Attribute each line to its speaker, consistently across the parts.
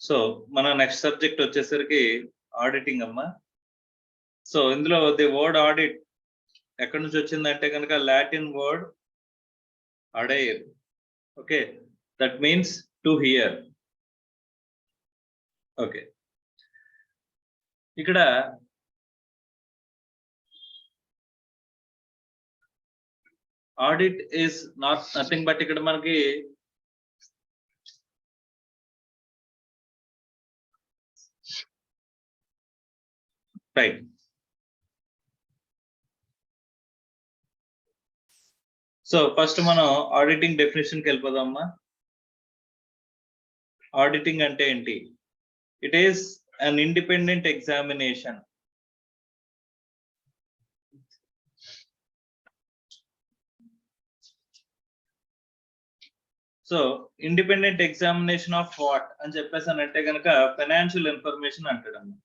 Speaker 1: So మన next subject వచ్చేసరికి auditing అమ్మా. సో ఇందులో ది వర్డ్ ఆడిట్ ఎక్కడి నుంచి వచ్చిందంటే కనుక Latin word audire. Okay, that means to hear. Okay, ఇక్కడ audit is not nothing but ఇక్కడ మనకి రైట్. సో ఫస్ట్ మనం ఆడిటింగ్ డెఫినేషన్కి వెళ్ళిపోదామా. ఆడిటింగ్ అంటే ఏంటి? It is an independent examination. So independent examination of what అని చెప్పేసానంటే కనుక ఫైనాన్షియల్ ఇన్ఫర్మేషన్ అంటాడమ్మా.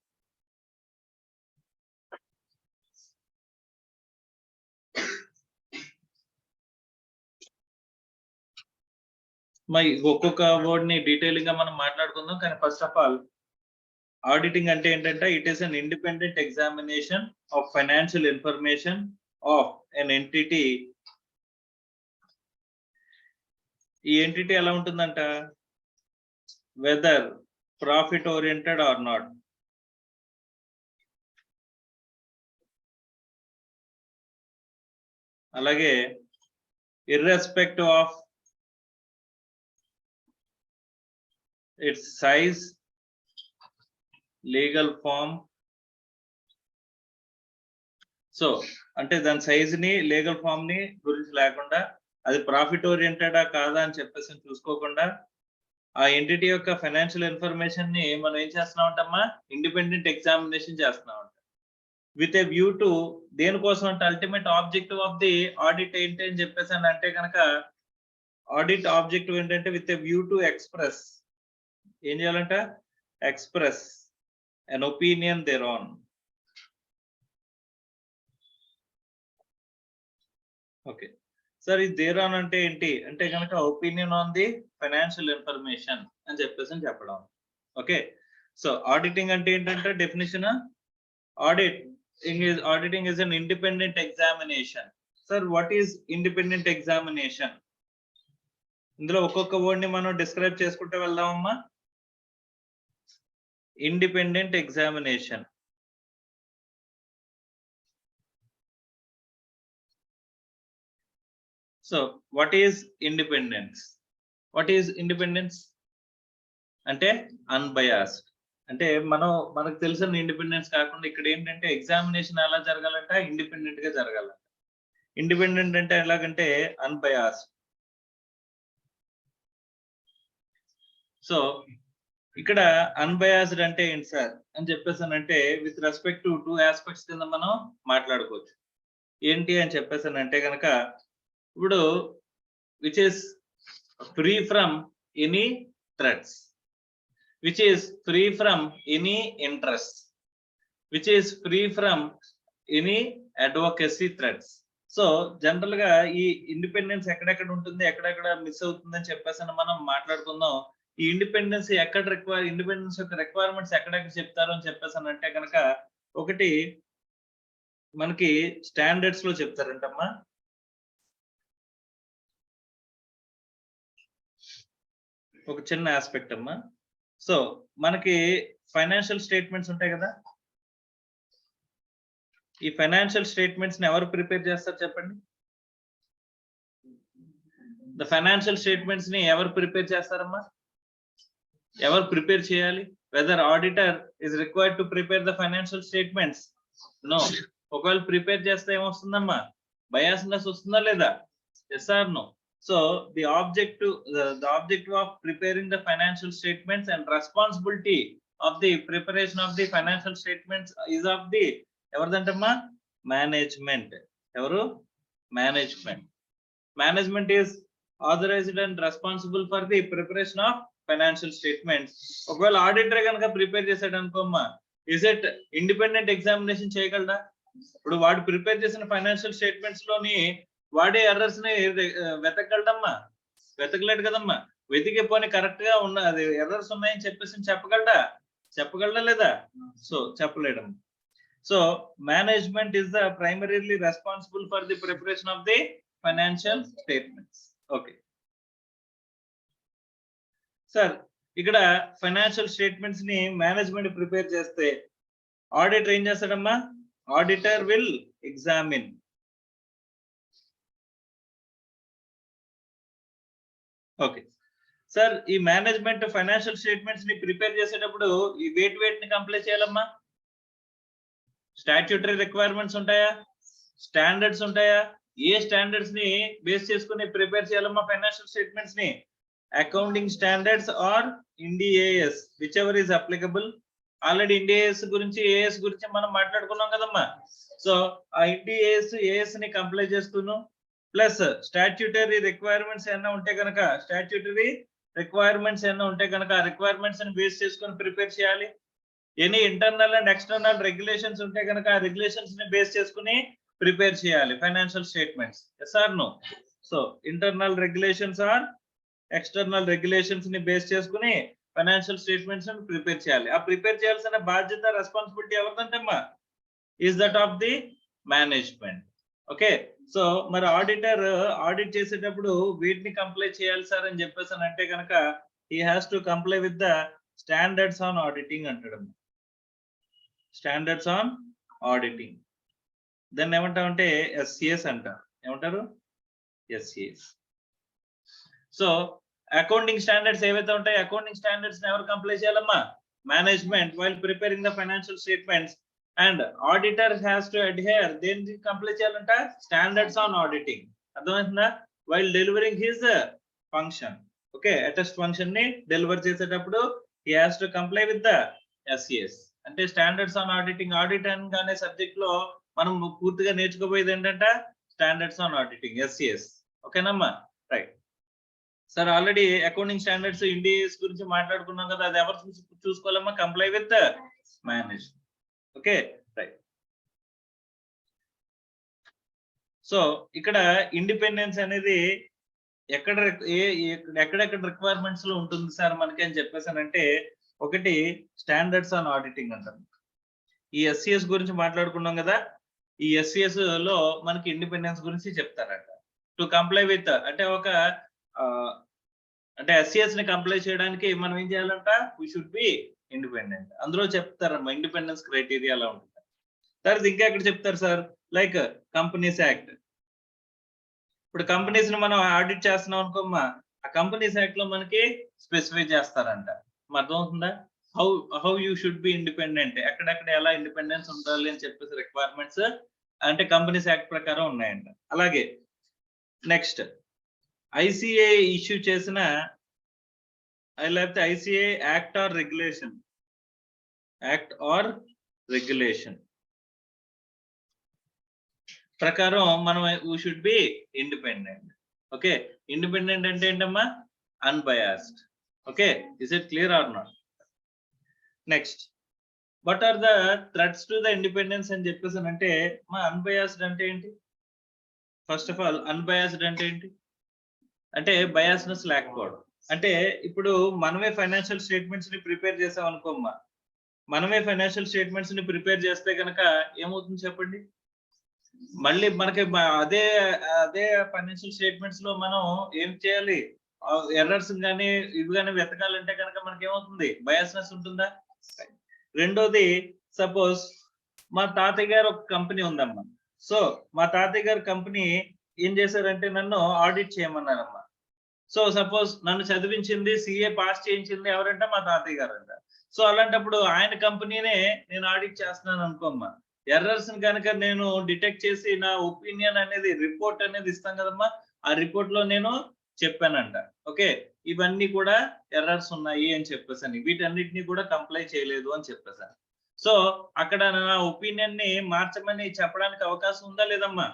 Speaker 1: మరి ఒక్కొక్క వర్డ్ ని డీటెయిలింగ్ గా మనం మాట్లాడుకుందాం. కానీ ఫస్ట్ ఆఫ్ ఆల్ ఆడిటింగ్ అంటే ఏంటంటే it is an independent examination of financial information of an entity. ఈ ఎంటిటీ ఎలా ఉంటుందంట? Whether profit oriented or not. అలాగే irrespective of its size, legal form. సో అంటే దాని సైజ్ ని లీగల్ ఫామ్ ని గురించి లేకుండా అది ప్రాఫిట్ ఓరియంటెడా కాదా అని చెప్పేసి చూసుకోకుండా ఆ ఎంటిటీ యొక్క ఫైనాన్షియల్ ఇన్ఫర్మేషన్ ని మనం ఏం చేస్తున్నాం అంటమ్మా? ఇండిపెండెంట్ ఎగ్జామినేషన్ చేస్తున్నాం అంట. విత్ ఏ వ్యూ టు దేనికోసం అంటే ultimate objective of the audit ఏంటి అని చెప్పేసి అంటే కనుక ఆడిట్ ఆబ్జెక్టివ్ ఏంటంటే with a view to express. ఏం చేయాలంట? Express an opinion thereon. Okay sir, ఈ thereon అంటే ఏంటి అంటే కనుక opinion on the financial information అని చెప్పేసి చెప్పడం. ఓకే, సో ఆడిటింగ్ అంటే ఏంటంటే definition auditing is an independent examination. Sir what is independent examination? ఇందులో ఒక్కొక్క వర్డ్ ని మనం డిస్క్రైబ్ చేసుకుంటూ వెళ్దామమ్మా. Independent examination. So what is independence? What is independence? అంటే unbiased. అంటే మనకు తెలిసిన ఇండిపెండెన్స్ కాకుండా ఇక్కడ ఏంటంటే ఎగ్జామినేషన్ ఎలా జరగాలంటే ఇండిపెండెంట్ గా జరగాలంట. ఇండిపెండెంట్ అంటే ఎలాగంటే అన్బయాస్డ్. సో ఇక్కడ అన్బయాస్డ్ అంటే ఏంటి సార్ అని చెప్పేసానంటే విత్ రెస్పెక్ట్ టు 2 ఆస్పెక్ట్స్ కింద మనం మాట్లాడుకోవచ్చు. ఏంటి అని చెప్పేసానంటే కనుక ఇప్పుడు which is free from any threats, which is free from any interest, which is free from any advocacy threats. So general గా ఈ ఇండిపెండెన్స్ ఎక్కడెక్కడ ఉంటుంది, ఎక్కడెక్కడ మిస్ అవుతుందని చెప్పేసి మనం మాట్లాడుకుందాం. ఈ ఇండిపెండెన్స్ ఎక్కడ ఇండిపెండెన్స్ యొక్క రిక్వైర్మెంట్స్ ఎక్కడెక్కడ చెప్తారు అని చెప్పేసి అంటే కనుక ఒకటి మనకి స్టాండర్డ్స్ లో చెప్తారంటమ్మా. ఒక చిన్న ఆస్పెక్ట్ అమ్మా. సో మనకి ఫైనాన్షియల్ స్టేట్మెంట్స్ ఉంటాయి కదా, ఈ ఫైనాన్షియల్ స్టేట్మెంట్స్ ని ఎవరు ప్రిపేర్ చేస్తారు చెప్పండి? ద ఫైనాన్షియల్ స్టేట్మెంట్స్ ని ఎవరు ప్రిపేర్ చేస్తారమ్మా? ఎవరు ప్రిపేర్ చేయాలి? Whether auditor is required to prepare the financial statements? No. ఒకవేళ ప్రిపేర్ చేస్తే ఏమొస్తుందమ్మా? బయాస్నెస్ వస్తుందా లేదా? Yes or no? So the objective of preparing the financial statements and responsibility of the preparation of the financial statements is of the ఎవరిదంటమ్మా? Management. ఎవరు? Management. Management is authorized and responsible for the preparation of financial statements. ఒకవేళ auditor కనుక prepare చేశాడు అనుకోమ్మా, is it independent examination చేయగలడా? ఇప్పుడు వాడు prepare చేసిన ఫైనాన్షియల్ స్టేట్మెంట్స్ లోని వాడే ఎర్రర్స్ ని వెతకగలడమ్మా? వెతకలేడు కదమ్మా. వెతికి పోనీ కరెక్ట్ గా ఉన్న అది ఎర్రర్స్ ఉన్నాయని చెప్పగలడా లేదా? సో చెప్పలేడం. So management is the primarily responsible for the preparation of the financial statements. Okay sir, ఇక్కడ ఫైనాన్షియల్ స్టేట్మెంట్స్ ని మేనేజ్మెంట్ ప్రిపేర్ చేస్తే ఆడిటర్ ఏం చేస్తాడమ్మా? Auditor will examine. Okay sir, ఈ మేనేజ్మెంట్ ఫైనాన్షియల్ స్టేట్మెంట్స్ ని ప్రిపేర్ చేసేటప్పుడు ఈ వేటిని కంప్లై చేయాలమ్మా? స్టాట్యూటరీ రిక్వైర్మెంట్స్ ఉంటాయా? స్టాండర్డ్స్ ఉంటాయా? ఏ స్టాండర్డ్స్ ని బేస్ చేసుకుని ప్రిపేర్ చేయాలమ్మా ఫైనాన్షియల్ స్టేట్మెంట్స్ ని? Accounting standards or Ind AS whichever is applicable. Already Ind AS గురించి ఏఎస్ గురించి మనం మాట్లాడుకున్నాం కదమ్మా. సో ఆ ఇండిఏఎస్ ఏఎస్ ని కంప్లై చేస్తూను ప్లస్ స్టాట్యూటరీ రిక్వైర్మెంట్స్ ఏమైనా ఉంటే కనుక ఆ రిక్వైర్మెంట్స్ ని బేస్ చేసుకొని ప్రిపేర్ చేయాలి. Any internal and external regulations ఉంటే కనుక ఆ రెగ్యులేషన్స్ ని బేస్ చేసుకుని ప్రిపేర్ చేయాలి financial statements. Yes or no? So internal regulations or external regulations ని బేస్ చేసుకుని ఫైనాన్షియల్ స్టేట్మెంట్స్ ని ప్రిపేర్ చేయాలి. ఆ ప్రిపేర్ చేయాల్సిన బాధ్యత, రెస్పాన్సిబిలిటీ ఎవరిదంటమ్మా? Is that of the management. Okay, so మరి ఆడిటర్ ఆడిట్ చేసేటప్పుడు వీటిని కంప్లై చేయాలి సార్ అని చెప్పేసి అంటే కనుక he has to comply with the standards on auditing అంటాడు. స్టాండర్డ్స్ ఆన్ ఆడిటింగ్ దాన్ని ఏమంటామంటే ఎస్సిఎస్ అంటారు. ఏమంటారు? ఎస్సిఎస్. సో అకౌంటింగ్ స్టాండర్డ్స్ ఏవైతే ఉంటాయి, అకౌంటింగ్ స్టాండర్డ్స్ ఎవరు కంప్లై చేయాలమ్మా? Management while preparing the financial statements. And auditor has to adhere. దేనికి కంప్లై చేయాలంట? Standards on auditing. అర్థమవుతుందా? While delivering his function. Okay, attest function ని డెలివర్ చేసేటప్పుడు he has to comply with the SCS. అంటే standards on auditing. Auditing అనే subject లో మనం పూర్తిగా నేర్చుకోబోయేది ఏంటంటే స్టాండర్డ్స్ ఆన్ ఆడిటింగ్, SCS. ఓకేనమ్మా? Right sir, already accounting standards Ind AS గురించి మాట్లాడుకున్నాం కదా, అది ఎవరు చూసుకోవాలమ్మా? Comply with management. Okay, right. So ఇక్కడ ఇండిపెండెన్స్ అనేది ఎక్కడెక్కడ రిక్వైర్మెంట్స్ లో ఉంటుంది సార్ మనకి అని చెప్పేసానంటే, ఒకటి స్టాండర్డ్స్ ఆన్ ఆడిటింగ్ అంటారు. ఈ SCS గురించి మాట్లాడుకున్నాం కదా, ఈ SCS లో మనకి ఇండిపెండెన్స్ గురించి చెప్తారంట. టు కంప్లై విత్ అంటే అంటే SCS ని కంప్లై చేయడానికి మనం ఏం చేయాలంట? We should be independent. అందులో చెప్తారమ్మా ఇండిపెండెన్స్ క్రైటీరియా అలా ఉంటుంది. తర్వాత ఇంకా ఎక్కడ చెప్తారు సార్? Like companies act. ఇప్పుడు కంపెనీస్ ని మనం ఆడిట్ చేస్తున్నాం అనుకోమ్మా, ఆ కంపెనీస్ యాక్ట్ లో మనకి స్పెసిఫై చేస్తారంట. అర్థమవుతుందా? How you should be independent, ఎక్కడెక్కడ ఎలా ఇండిపెండెన్స్ ఉండాలి అని చెప్పేసి రిక్వైర్మెంట్స్ అంటే కంపెనీస్ యాక్ట్ ప్రకారం ఉన్నాయంట. అలాగే నెక్స్ట్ ICA ఇష్యూ చేసిన లేకపోతే ICA యాక్ట్ ఆర్ రెగ్యులేషన్ ప్రకారం మనం we should be independent. Okay, independent అంటే ఏంటమ్మా? Unbiased. Okay, is it clear or not? Next, what are the threats to the independence అని చెప్పేసి అంటే మా అన్బయాస్డ్ అంటే ఏంటి? ఫస్ట్ ఆఫ్ ఆల్ అన్బయాస్డ్ అంటే ఏంటి? అంటే బయాస్నెస్ లేకపోవడం. అంటే ఇప్పుడు మనమే ఫైనాన్షియల్ స్టేట్మెంట్స్ ని ప్రిపేర్ చేసాం అనుకోమ్మా, మనమే ఫైనాన్షియల్ స్టేట్మెంట్స్ ని ప్రిపేర్ చేస్తే కనుక ఏమవుతుంది చెప్పండి? మళ్ళీ మనకి అదే ఫైనాన్షియల్ స్టేట్మెంట్స్ లో మనం ఏం చేయాలి? ఎర్రర్స్ కానీ ఇవి కానీ వెతకాలంటే కనుక మనకి ఏమవుతుంది? బయాస్నెస్ ఉంటుందా? రెండోది, సపోజ్ మా తాతయ్య గారు ఒక కంపెనీ ఉందమ్మా. సో మా తాతయ్య గారి కంపెనీ ఏం చేశారంటే నన్ను ఆడిట్ చేయమన్నారమ్మా. సో సపోజ్ నన్ను చదివించింది, CA పాస్ చేయించింది ఎవరంటే మా తాతయ్య గారు అంట. సో అలాంటప్పుడు ఆయన కంపెనీనే నేను ఆడిట్ చేస్తున్నాను అనుకోమ్మా. ఎర్రర్స్ కనుక నేను డిటెక్ట్ చేసి నా ఒపీనియన్ అనేది రిపోర్ట్ అనేది ఇస్తాం కదమ్మా, ఆ రిపోర్ట్ లో నేను చెప్పానంట. ఓకే, ఇవన్నీ కూడా ఎర్రర్స్ ఉన్నాయి అని చెప్పేసాను, వీటన్నిటిని కూడా కంప్లై చేయలేదు అని చెప్పేసాను. సో అక్కడ నా ఒపీనియన్ ని మార్చమని చెప్పడానికి అవకాశం ఉందా లేదమ్మా?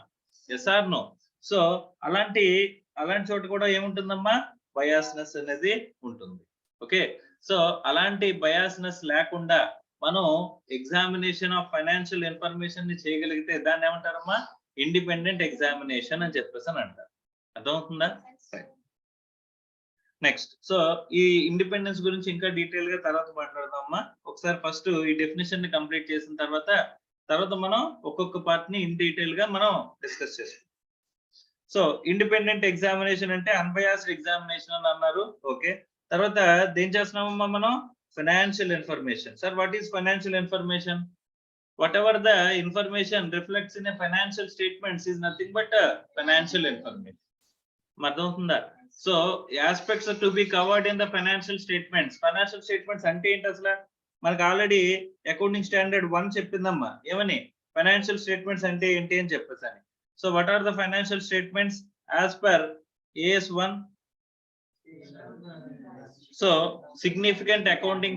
Speaker 1: Yes or no? సో అలాంటి చోట కూడా ఏముంటుందమ్మా? బయాస్నెస్ అనేది ఉంటుంది. ఓకే, సో అలాంటి బయాస్నెస్ లేకుండా మనం ఎగ్జామినేషన్ ఆఫ్ ఫైనాన్షియల్ ఇన్ఫర్మేషన్ ని చేయగలిగితే దాన్ని ఏమంటారమ్మా? ఇండిపెండెంట్ ఎగ్జామినేషన్ అని చెప్పేసి అని అంటారు. అర్థమవుతుందా? నెక్స్ట్ సో ఈ ఇండిపెండెన్స్ గురించి ఇంకా డీటెయిల్ గా తర్వాత మాట్లాడదామమ్మా. ఒకసారి ఫస్ట్ ఈ డెఫినేషన్ ని కంప్లీట్ చేసిన తర్వాత మనం ఒక్కొక్క పార్ట్ ని ఇన్ డీటెయిల్ గా మనం డిస్కస్ చేస్తాం. సో ఇండిపెండెంట్ ఎగ్జామినేషన్ అంటే అన్బయాస్డ్ ఎగ్జామినేషన్ అని అన్నారు. ఓకే, తర్వాత దేం చేస్తున్నామమ్మా మనం? Financial information. Sir what is financial information? Whatever the information reflects in a financial statements is nothing but a financial information. అర్థమవుతుందా? So aspects are to be covered in the financial statements. Financial statements అంటే ఏంటి అసలు? మనకు already accounting standard 1 చెప్పిందమ్మా. ఏమని? Financial statements అంటే ఏంటి అని చెప్పేసని. So what are the financial statements as per AS1? So significant accounting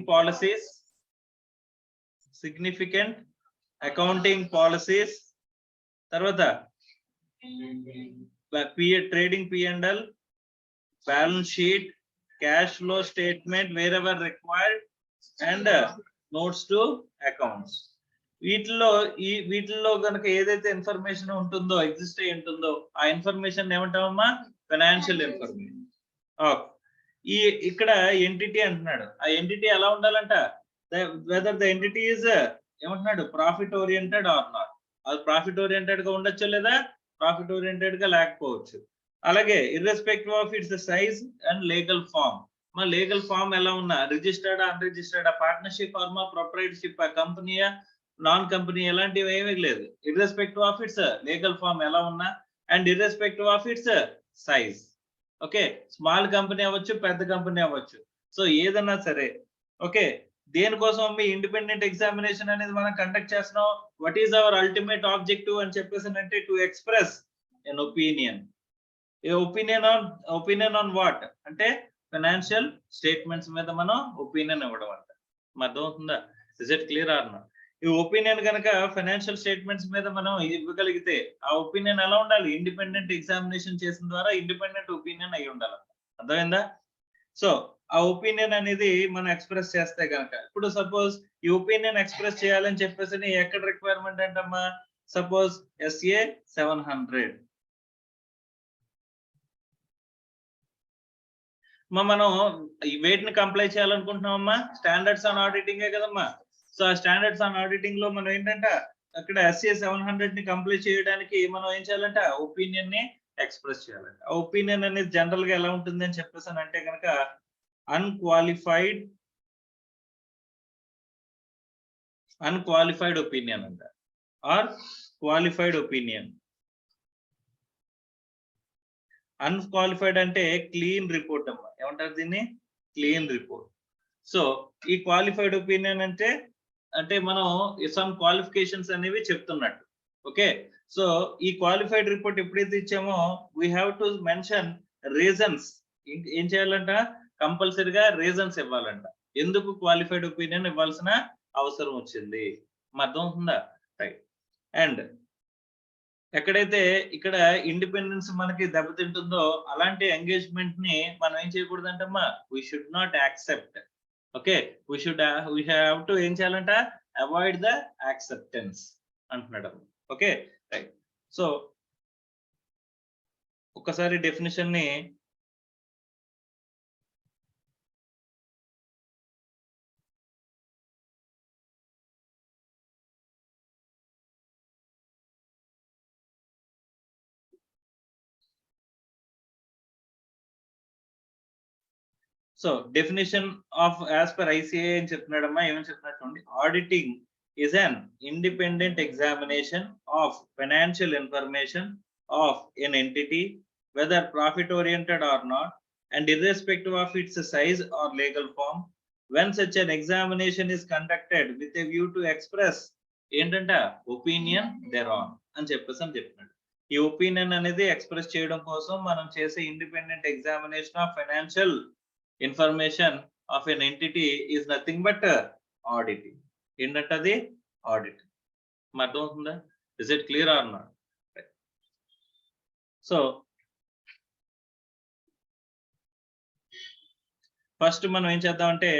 Speaker 1: policies, తర్వాత trading P&L, balance sheet, cash flow statement wherever required and notes to accounts. వీటిల్లో కనుక ఏదైతే information ఉంటుందో, ఎగ్జిస్ట్ అయి ఉంటుందో ఆ ఇన్ఫర్మేషన్ ఏమంటామమ్మా? Financial information. ఇక్కడ ఎంటిటీ అంటున్నాడు. ఆ ఎంటిటీ ఎలా ఉండాలంట? వెదర్ ద ఎంటిటీ ఈజ్ ఏమంటున్నాడు? Profit oriented or not. అది ప్రాఫిట్ ఓరియంటెడ్ గా ఉండొచ్చు లేదా ప్రాఫిట్ ఓరియంటెడ్ గా లేకపోవచ్చు. అలాగే irrespective of its size and legal form. మా లీగల్ ఫార్మ్ ఎలా ఉన్నా, రిజిస్టర్డ్ అన్రిజిస్టర్డ్, పార్ట్నర్షిప్ ఫార్మా, ప్రొప్రైటర్షిప్, కంపెనీయా, నాన్ కంపెనీ, ఎలాంటివి ఏమీ లేదు. Irrespective of its legal form ఎలా ఉన్నా and irrespective of its size. Okay, small company అవ్వచ్చు, పెద్ద కంపెనీ అవ్వచ్చు. సో ఏదన్నా సరే. ఓకే, దేనికోసం మీ ఇండిపెండెంట్ ఎగ్జామినేషన్ అనేది మనం కండక్ట్ చేస్తున్నాం? What is our ultimate objective అని చెప్పేసి అంటే to express an opinion. Opinion on what అంటే ఫైనాన్షియల్ స్టేట్మెంట్స్ మీద మనం ఒపీనియన్ ఇవ్వడం అంట. అర్థమవుతుందా? Is it clear or not? ఈ ఒపీనియన్ కనుక ఫైనాన్షియల్ స్టేట్మెంట్స్ మీద మనం ఇవ్వగలిగితే ఆ ఒపీనియన్ ఎలా ఉండాలి? ఇండిపెండెంట్ ఎగ్జామినేషన్ చేసిన ద్వారా ఇండిపెండెంట్ ఒపీనియన్ అయి ఉండాలి. అర్థమైందా? సో ఆ ఒపీనియన్ అనేది మనం ఎక్స్ప్రెస్ చేస్తే కనుక, ఇప్పుడు సపోజ్ ఈ ఒపీనియన్ ఎక్స్ప్రెస్ చేయాలని చెప్పేసి ఎక్కడ రిక్వైర్మెంట్ అంటమ్మా? సపోజ్ SA 700 మనం వేటిని కంప్లై చేయాలనుకుంటున్నామమ్మా? స్టాండర్డ్స్ ఆన్ ఆడిటింగే కదమ్మా. సో ఆ స్టాండర్డ్స్ ఆన్ ఆడిటింగ్ లో మనం ఏంటంటే అక్కడ SA 700 ని కంప్లై చేయడానికి మనం ఏం చేయాలంట? ఒపీనియన్ ని ఎక్స్ప్రెస్ చేయాలంట. ఆ ఒపీనియన్ అనేది జనరల్ గా ఎలా ఉంటుంది అని చెప్పేసి అంటే కనుక అన్క్వాలిఫైడ్ ఒపీనియన్ అంట, ఆర్ క్వాలిఫైడ్ ఒపీనియన్. అన్క్వాలిఫైడ్ అంటే క్లీన్ రిపోర్ట్ అమ్మా. ఏమంటారు దీన్ని? Clean report. సో ఈ క్వాలిఫైడ్ ఒపీనియన్ అంటే మనం సమ్ క్వాలిఫికేషన్స్ అనేవి చెప్తున్నట్టు. ఓకే, సో ఈ క్వాలిఫైడ్ రిపోర్ట్ ఎప్పుడైతే ఇచ్చామో we have to mention reasons. ఏం చేయాలంట? కంపల్సరీగా రీజన్స్ ఇవ్వాలంట ఎందుకు క్వాలిఫైడ్ ఒపీనియన్ ఇవ్వాల్సిన అవసరం వచ్చింది. అర్థమవుతుందా? రైట్. అండ్ ఎక్కడైతే ఇక్కడ ఇండిపెండెన్స్ మనకి దెబ్బతింటుందో అలాంటి ఎంగేజ్మెంట్ ని మనం ఏం చేయకూడదు అంటమ్మా? We should not accept. Okay, we have to ఏం చేయాలంట? అవాయిడ్ ద యాక్సెప్టెన్స్ అంటున్నాడు. Okay, right. సో ఒక్కసారి డెఫినేషన్ ని so definition of as per ICAI అని చెప్తున్నాడమ్మా. ఏమని చెప్తున్నాడు చూడండి. Auditing is an independent examination of financial information of an entity, whether profit oriented or not, and irrespective of its size or legal form. When such an examination is conducted with a view to express ఏంటంటే opinion thereon అని చెప్తున్నాడు. ఈ opinion అనేది express చేయడం కోసం మనం చేసే independent examination of financial information of an entity is nothing but auditing. ఏంటంటే ఆడిట్. అర్థమవుతుందా? Is it clear or not? So first మనం ఏం చేద్దామంటే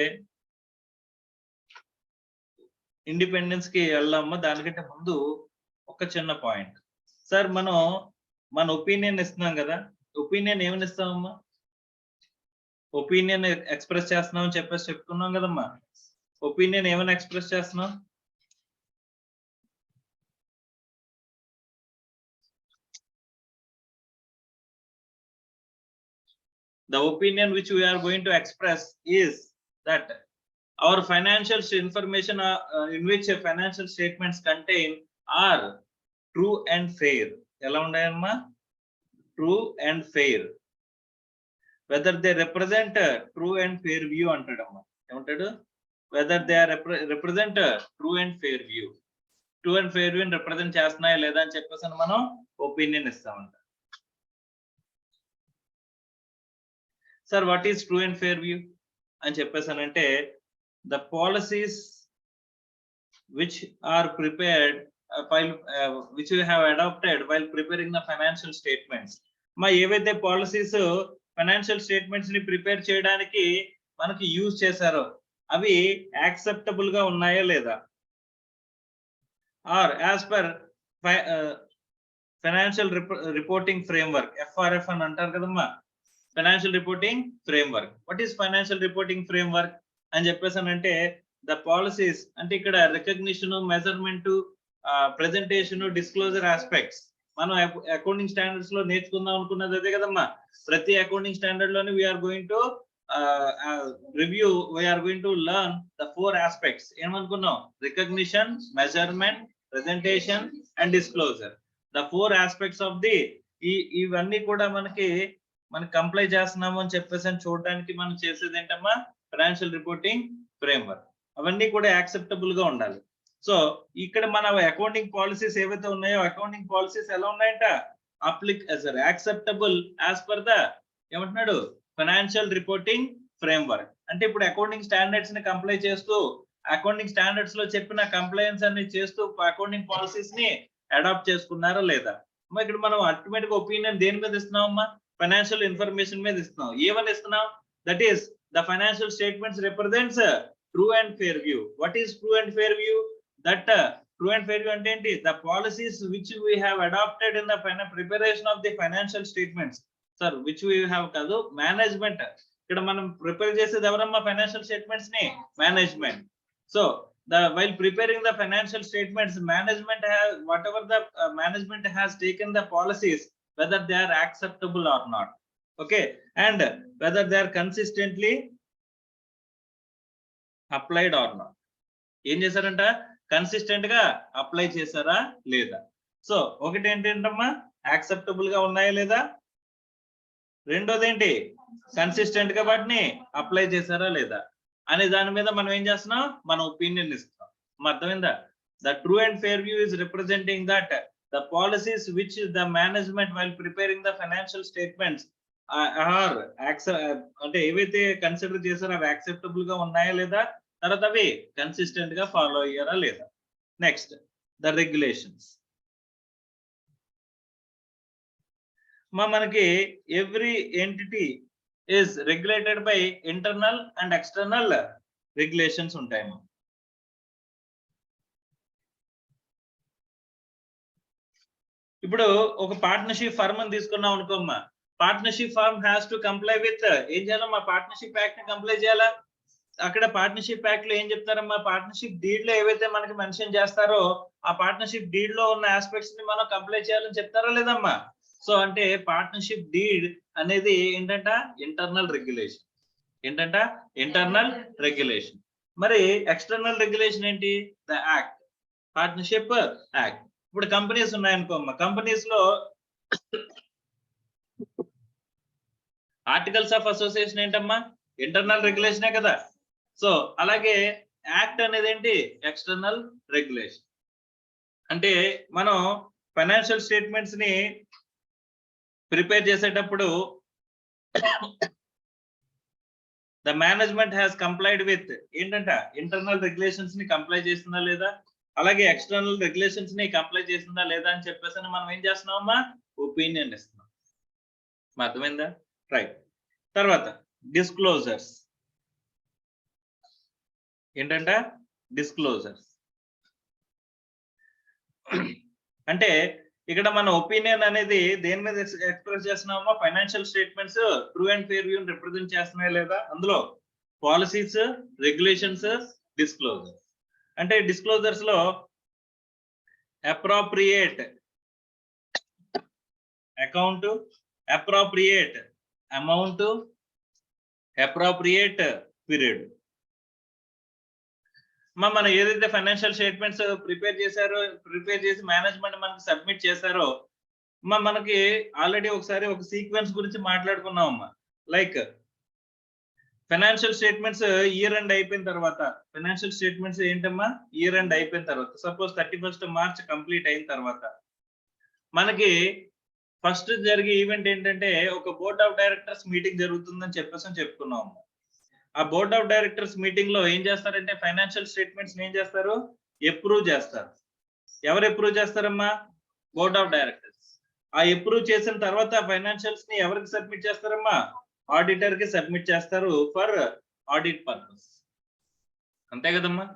Speaker 1: ఇండిపెండెన్స్ కి వెళ్దామా. దానికంటే ముందు ఒక చిన్న పాయింట్. సార్ మనం మన ఒపీనియన్ ఇస్తున్నాం కదా, ఒపీనియన్ ఏమని ఇస్తామమ్మా? ఒపీనియన్ ఎక్స్ప్రెస్ చేస్తున్నాం అని చెప్పేసి చెప్పుకున్నాం కదమ్మా. ఒపీనియన్ ఏమైనా ఎక్స్ప్రెస్ చేస్తున్నాం? The opinion which we are going to express is that our financial information in which financial statements contain are true and fair. ఎలా ఉన్నాయమ్మా? True and fair. Whether they represent true and fair view అంటాడమ్మా. ఏమంటాడు? Whether they are represent true and fair view. True and fair view represent చేస్తున్నాయా లేదా అని చెప్పేసి మనం opinion ఇస్తామంట. Sir, what is true and fair view అని చెప్పేసానంటే the policies which are prepared which we have adopted while preparing the financial statements. మా ఏవైతే పాలసీస్ ఫైనాన్షియల్ స్టేట్మెంట్స్ ని ప్రిపేర్ చేయడానికి మనకి యూజ్ చేశారో అవి యాక్సెప్టబుల్ గా ఉన్నాయా లేదా, or as per financial reporting framework, FRF అని అంటారు కదమ్మా. Financial reporting framework. What is financial reporting framework అని చెప్పేసానంటే ద పాలసీస్ అంటే ఇక్కడ recognition, measurement, presentation, disclosure aspects మనం అకౌంటింగ్ స్టాండర్డ్స్ లో నేర్చుకుందాం అనుకున్నది అదే కదమ్మా. ప్రతి అకౌంటింగ్ స్టాండర్డ్ లోని we are going to review, we are going to learn the 4 aspects. ఏమనుకున్నాం? Recognition, measurement, presentation and disclosure. The 4 aspects of the ఇవన్నీ కూడా మనకి కంప్లై చేస్తున్నాము అని చెప్పేసి చూడడానికి మనం చేసేది ఏంటమ్మా? Financial reporting framework. అవన్నీ కూడా యాక్సెప్టబుల్ గా ఉండాలి. సో ఇక్కడ మన అకౌంటింగ్ పాలసీస్ ఏవైతే ఉన్నాయో అకౌంటింగ్ పాలసీస్ ఎలా ఉన్నాయంట? యాక్సెప్టబుల్ యాజ్ పర్ ద ఏమంటున్నాడు? Financial reporting framework. అంటే ఇప్పుడు అకౌంటింగ్ స్టాండర్డ్స్ ని కంప్లై చేస్తూ, అకౌంటింగ్ స్టాండర్డ్స్ లో చెప్పిన కంప్లైన్స్ అన్ని చేస్తూ అకౌంటింగ్ పాలసీస్ ని అడాప్ట్ చేసుకున్నారా లేదా? ఇక్కడ మనం అల్టిమేట్ గా ఒపీనియన్ దేని మీద ఇస్తున్నామమ్మా? ఫైనాన్షియల్ ఇన్ఫర్మేషన్ మీద ఇస్తున్నాం. ఏమని ఇస్తున్నాం? That is the financial statements represents true and fair view. What is true and fair view? That true and fair view అంటే ఏంటి? The policies which we have adopted in the preparation of the financial statements. Sir which we have కాదు, management. ఇక్కడ మనం prepare చేసేది ఎవరమ్మా? Financial statements ని management. So while preparing the financial statements, management has whatever the management has taken the policies, whether they are acceptable or not, okay, and whether they are consistently applied or not. ఏం చేశారంట? Consistent గా apply చేశారా లేదా? So ఒకటి ఏంటంటమ్మా? Acceptable గా ఉన్నాయా లేదా? రెండోది ఏంటి? కన్సిస్టెంట్ గా వాటిని అప్లై చేశారా లేదా అనే దాని మీద మనం ఏం చేస్తున్నాం? మన ఒపీనియన్ ఇస్తాం. అర్థమైందా? The true and fair view is representing that the policies which the management while preparing the financial statements are అంటే ఏవైతే కన్సిడర్ చేశారో అవి యాక్సెప్టబుల్ గా ఉన్నాయా లేదా, తర్వాత అవి కన్సిస్టెంట్ గా ఫాలో అయ్యారా లేదా. Next the regulations. మనకి every entity is regulated by internal and external regulations ఉంటాయి. ఇప్పుడు ఒక పార్ట్నర్షిప్ ఫర్మ్ అని తీసుకున్నాం అనుకోమ్మా. Partnership firm has to comply with ఏం చేయాలమ్మా? పార్ట్నర్షిప్ యాక్ట్ ని కంప్లై చేయాలా? అక్కడ పార్ట్నర్షిప్ యాక్ట్ లో ఏం చెప్తారమ్మా? పార్ట్నర్షిప్ డీడ్ లో ఏవైతే మనకి మెన్షన్ చేస్తారో ఆ పార్ట్నర్షిప్ డీడ్ లో ఉన్న ఆస్పెక్ట్స్ ని మనం కంప్లై చేయాలని చెప్తారా లేదమ్మా? సో అంటే పార్ట్నర్షిప్ డీడ్ అనేది ఏంటంట? Internal regulation. ఏంటంట? Internal regulation. మరి ఎక్స్టర్నల్ రెగ్యులేషన్ ఏంటి? The act, partnership act. ఇప్పుడు కంపెనీస్ ఉన్నాయనుకోమ్మా. కంపెనీస్ లో ఆర్టికల్స్ ఆఫ్ అసోసియేషన్ ఏంటమ్మా? ఇంటర్నల్ రెగ్యులేషనే కదా. సో అలాగే యాక్ట్ అనేది ఏంటి? External regulation. అంటే మనం ఫైనాన్షియల్ స్టేట్మెంట్స్ ని ప్రిపేర్ చేసేటప్పుడు the management has complied with ఏంటంట? ఇంటర్నల్ రెగ్యులేషన్స్ ని కంప్లై చేస్తుందా లేదా, అలాగే ఎక్స్టర్నల్ రెగ్యులేషన్స్ ని కంప్లై చేస్తుందా లేదా అని చెప్పేసి మనం ఏం చేస్తున్నామమ్మా? ఒపీనియన్ ఇస్తున్నాం. అర్థమైందా? రైట్. తర్వాత డిస్క్లోజర్స్. ఏంటంట? డిస్క్లోజర్స్ అంటే ఇక్కడ మన ఒపీనియన్ అనేది దేని మీద ఎక్స్ప్రెస్ చేస్తున్నామో financial statements true and fair view represent చేస్తున్నాయా లేదా, అందులో పాలసీస్, రెగ్యులేషన్స్, డిస్క్లోజర్. అంటే డిస్క్లోజర్స్ లో appropriate account, appropriate amount, appropriate period. మనం ఏదైతే ఫైనాన్షియల్ స్టేట్మెంట్స్ ప్రిపేర్ చేసి మేనేజ్మెంట్ మనకి సబ్మిట్ చేశారో మనకి ఆల్రెడీ ఒకసారి ఒక సీక్వెన్స్ గురించి మాట్లాడుకున్నాం అమ్మా. Like financial statements year end అయిపోయిన తర్వాత, ఫైనాన్షియల్ స్టేట్మెంట్స్ ఏంటమ్మా ఇయర్ ఎండ్ అయిపోయిన తర్వాత, సపోజ్ 31st March కంప్లీట్ అయిన తర్వాత మనకి ఫస్ట్ జరిగే ఈవెంట్ ఏంటంటే ఒక బోర్డ్ ఆఫ్ డైరెక్టర్స్ మీటింగ్ జరుగుతుందని చెప్పేసి చెప్పుకున్నాం అమ్మా. ఆ బోర్డ్ ఆఫ్ డైరెక్టర్స్ మీటింగ్ లో ఏం చేస్తారంటే ఫైనాన్షియల్ స్టేట్మెంట్స్ ఏం చేస్తారు, అప్రూవ్ చేస్తారు. ఎవరు అప్రూవ్ చేస్తారమ్మా, బోర్డ్ ఆఫ్ డైరెక్టర్స్. ఆ అప్రూవ్ చేసిన తర్వాత ఫైనాన్షియల్స్ ని ఎవరికి సబ్మిట్ చేస్తారమ్మా, ఆడిటర్ కి సబ్మిట్ చేస్తారు ఫర్ ఆడిట్ పర్పస్. అంతే కదమ్మా.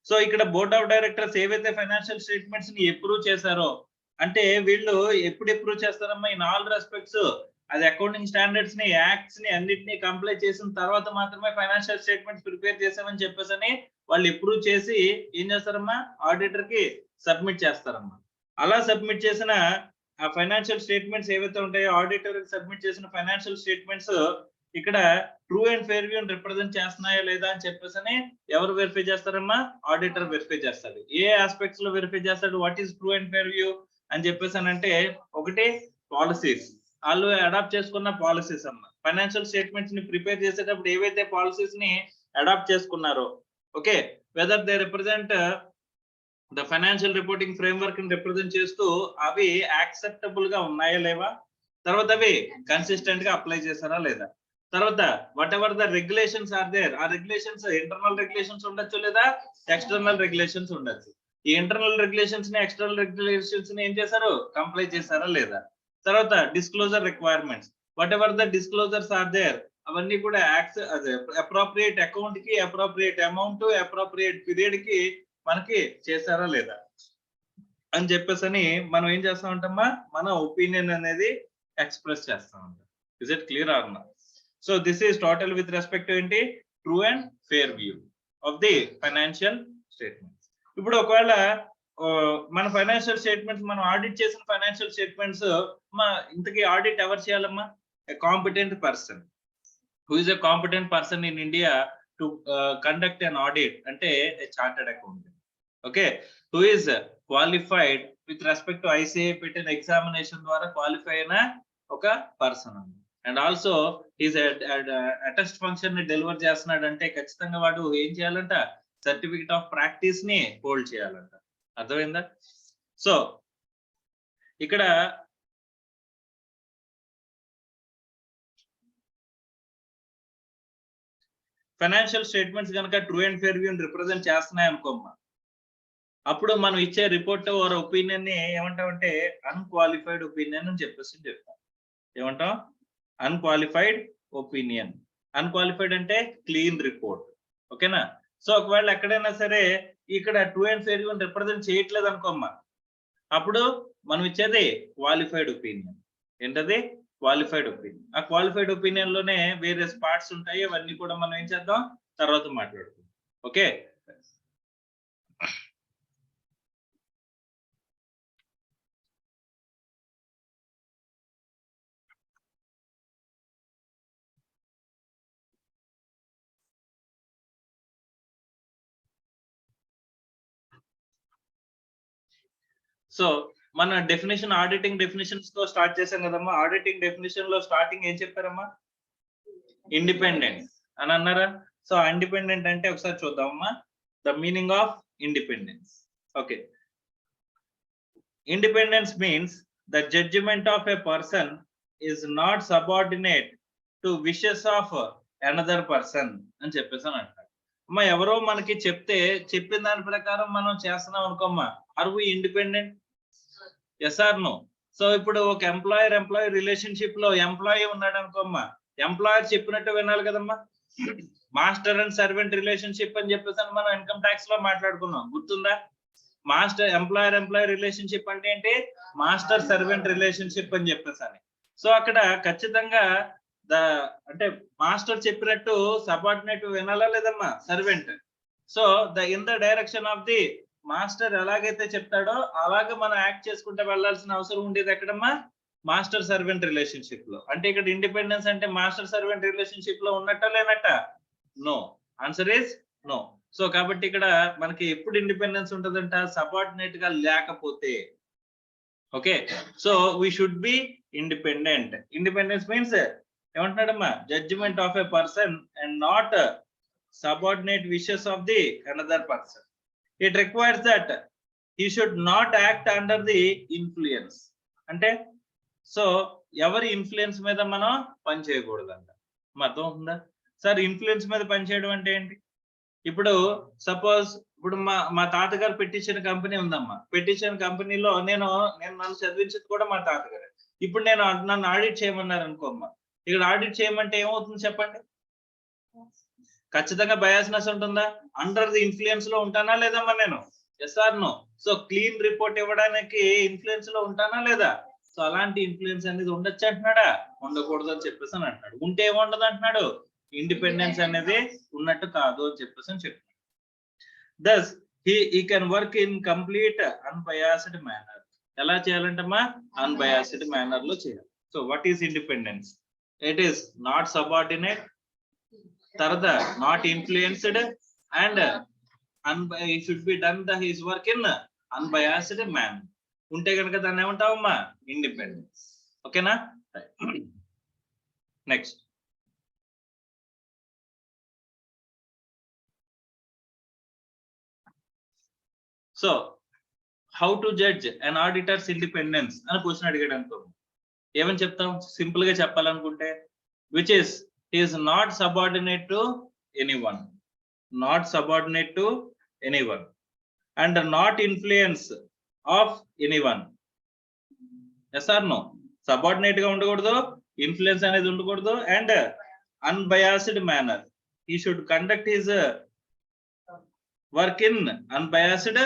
Speaker 1: సో ఇక్కడ బోర్డ్ ఆఫ్ డైరెక్టర్స్ ఏవైతే ఫైనాన్షియల్ స్టేట్మెంట్స్ ని అప్రూవ్ చేశారో అంటే వీళ్ళు ఎప్పుడు అప్రూవ్ చేస్తారమ్మా, ఇన్ ఆల్ రెస్పెక్ట్స్ అది అకౌంటింగ్ స్టాండర్డ్స్ ని, యాక్ట్స్ ని అన్నిటిని కంప్లై చేసిన తర్వాత మాత్రమే ఫైనాన్షియల్ స్టేట్మెంట్స్ ప్రిపేర్ చేసామని చెప్పేసి వాళ్ళు అప్రూవ్ చేసి ఏం చేస్తారమ్మా, ఆడిటర్ కి సబ్మిట్ చేస్తారమ్మా. అలా సబ్మిట్ చేసిన ఆ ఫైనాన్షియల్ స్టేట్మెంట్స్ ఏవైతే ఉంటాయో ఆడిటర్ కి సబ్మిట్ చేసిన ఫైనాన్షియల్ స్టేట్మెంట్స్ ఇక్కడ true and fair view represent చేస్తున్నాయా లేదా అని చెప్పేసి ఎవరు వెరిఫై చేస్తారమ్మా, ఆడిటర్ వెరిఫై చేస్తాడు. ఏ ఆస్పెక్ట్స్ లో వెరిఫై చేస్తాడు, what is true and fair view అని చెప్పేసి అంటే ఒకటి పాలసీస్, వాళ్ళు అడాప్ట్ చేసుకున్న పాలసీస్ అమ్మా. ఫైనాన్షియల్ స్టేట్మెంట్స్ ని ప్రిపేర్ చేసేటప్పుడు ఏవైతే పాలసీస్ ని అడాప్ట్ చేసుకున్నారో, okay, whether they represent the financial reporting framework ని రిప్రజెంట్ చేస్తూ అవి యాక్సెప్టబుల్ గా ఉన్నాయా లేవా, తర్వాత అవి కన్సిస్టెంట్ గా అప్లై చేశారా లేదా, తర్వాత whatever the regulations are there, ఆ రెగ్యులేషన్స్ ఇంటర్నల్ రెగ్యులేషన్స్ ఉండొచ్చు లేదా ఎక్స్టర్నల్ రెగ్యులేషన్స్ ఉండొచ్చు. ఈ ఇంటర్నల్ రెగ్యులేషన్స్ ని, ఎక్స్టర్నల్ రెగ్యులేషన్స్ ని ఏం చేశారు, కంప్లై చేశారా లేదా. తర్వాత disclosure requirements, whatever the disclosures are there, అవన్నీ కూడా అప్రోప్రియేట్ అకౌంట్ కి, అప్రోప్రియేట్ అమౌంట్, అప్రోప్రియేట్ పీరియడ్ కి మనకి చేశారా లేదా అని చెప్పేసి మనం ఏం చేస్తా ఉంటామా, మన ఒపీనియన్ అనేది ఎక్స్ప్రెస్ చేస్తా ఉంటాం. Is it clear or not? So this is total with respect to ఏంటి, true and fair view of the financial statements. ఇప్పుడు ఒకవేళ మన ఫైనాన్షియల్ స్టేట్మెంట్స్, మనం ఆడిట్ చేసిన ఫైనాన్షియల్ స్టేట్మెంట్స్ ఇంతకీ ఆడిట్ ఎవరు చేయాలమ్మా, a competent person. Who is a competent person in India to conduct an audit? Ante a chartered accountant. Okay, who is qualified with respect to ICAI pattern examination ద్వారా qualify అయిన ఒక person. And also is attest function ని deliver చేస్తున్నాడు అంటే ఖచ్చితంగా వాడు ఏం చేయాలంట, సర్టిఫికెట్ ఆఫ్ ప్రాక్టీస్ ని హోల్డ్ చేయాలంట. అర్థమైందా? సో ఇక్కడ ఫైనాన్షియల్ స్టేట్మెంట్స్ కనుక true and fair view represent చేస్తున్నాయి అనుకోమ్మా, అప్పుడు మనం ఇచ్చే రిపోర్ట్ ఆర్ ఒపీనియన్ ని ఏమంటామంటే అన్క్వాలిఫైడ్ ఒపీనియన్ అని చెప్పేసి చెప్తాం. ఏమంటాం? Unqualified opinion. అన్క్వాలిఫైడ్ అంటే క్లీన్ రిపోర్ట్. ఓకేనా? సో ఒకవేళ ఎక్కడైనా సరే ఇక్కడ true and fair view represent చేయట్లేదు అనుకోమ్మా, అప్పుడు మనం ఇచ్చేది క్వాలిఫైడ్ ఒపీనియన్. ఏంటది? Qualified opinion. ఆ క్వాలిఫైడ్ ఒపీనియన్ లోనే వేరే పార్ట్స్ ఉంటాయి, అవన్నీ కూడా మనం ఏం చేద్దాం, తర్వాత మాట్లాడుకుందాం. ఓకే, సో మన డెఫినేషన్, ఆడిటింగ్ డెఫినేషన్స్ తో స్టార్ట్ చేసాం కదమ్మా. ఆడిటింగ్ డెఫినేషన్ లో స్టార్టింగ్ ఏం చెప్పారమ్మా? ఇండిపెండెంట్ అని అన్నారా? సో ఇండిపెండెంట్ అంటే ఒకసారి చూద్దామమ్మా, the meaning of independence. Okay, independence means the judgement of a person is not subordinate to wishes of another person అని చెప్పేసి అని అంటారు. అమ్మా ఎవరో మనకి చెప్పిన దాని ప్రకారం మనం చేస్తున్నాం అనుకోమ్మా, are we independent? Yes or no? So ఇప్పుడు ఒక ఎంప్లాయర్ రిలేషన్షిప్ లో ఎంప్లాయీ ఉన్నాడు అనుకోమ్మా, ఎంప్లాయర్ చెప్పినట్టు వినాలి కదమ్మా. మాస్టర్ అండ్ సర్వెంట్ రిలేషన్షిప్ అని చెప్పేసి మనం ఇన్కమ్ ట్యాక్స్ లో మాట్లాడుకున్నాం, గుర్తుందా? మాస్టర్ ఎంప్లాయర్ రిలేషన్షిప్ అంటే ఏంటి, మాస్టర్ సర్వెంట్ రిలేషన్షిప్ అని చెప్పేసి. సో అక్కడ ఖచ్చితంగా అంటే మాస్టర్ చెప్పినట్టు సబార్డినేట్ వినాలా లేదమ్మా, servant. So in the direction of the master ఎలాగైతే చెప్తాడో అలాగే మనం యాక్ట్ చేసుకుంటే వెళ్ళాల్సిన అవసరం ఉండేది ఎక్కడమ్మా, మాస్టర్ సర్వెంట్ రిలేషన్షిప్ లో. అంటే ఇక్కడ ఇండిపెండెన్స్ అంటే మాస్టర్ సర్వెంట్ రిలేషన్షిప్ లో ఉన్నట్ట లేనట్ట, no. Answer is no. So కాబట్టి ఇక్కడ మనకి ఎప్పుడు ఇండిపెండెన్స్ ఉంటుందంట, సబార్డినేట్ గా లేకపోతే. Okay, so we should be independent. Independence means ఏమంటున్నాడమ్మా, judgement of a person and not subordinate wishes of the another person. It requires that he should not act under the influence. అంటే so ఎవరి influence మీద మనం పని చేయకూడదంట. అర్థం అవుతుందా sir? Influence మీద పనిచేయడం అంటే ఏంటి? ఇప్పుడు సపోజ్ ఇప్పుడు మా తాతగారు పెట్టించిన కంపెనీ ఉందమ్మా. పెట్టించిన కంపెనీలో నేను నన్ను చదివించేది కూడా మా తాతగారు. ఇప్పుడు నన్ను ఆడిట్ చేయమన్నారు అనుకోమ్మా. ఇక్కడ ఆడిట్ చేయమంటే ఏమవుతుంది చెప్పండి? ఖచ్చితంగా బయాస్నెస్ ఉంటుందా? అండర్ ది ఇన్ఫ్లుయెన్స్ లో ఉంటానా లేదమ్మా నేను? Yes or no? So clean report ఇవ్వడానికి ఇన్ఫ్లుయెన్స్ లో ఉంటానా లేదా? సో అలాంటి ఇన్ఫ్లుయెన్స్ అనేది ఉండొచ్చు అంటున్నాడా, ఉండకూడదు అని చెప్పేసి అని అంటున్నాడు. ఉంటే ఏముండదు అంటున్నాడు, ఇండిపెండెన్స్ అనేది ఉన్నట్టు కాదు అని చెప్పేసి అని చెప్తున్నాడు. దస్ he can work in complete unbiased manner. ఎలా చేయాలంటమ్మా, అన్బయాస్డ్ మేనర్ లో చేయాలి. So what is independence? It is not subordinate, తర్వాత not influenced and he should be done his work in unbiased manner. ఉంటే కనుక దాన్ని ఏమంటావమ్మా, ఇండిపెండెన్స్. ఓకేనా? Next so how to judge an auditor's independence అని question అడిగాడు అనుకో, ఏమని చెప్తాం? సింపుల్ గా చెప్పాలనుకుంటే which is is not subordinate to anyone, not subordinate to anyone and not influence of anyone. Yes or no? Subordinate గా ఉండకూడదు, ఇన్ఫ్లుయెన్స్ అనేది ఉండకూడదు, and unbiased manner. He should conduct his work in unbiased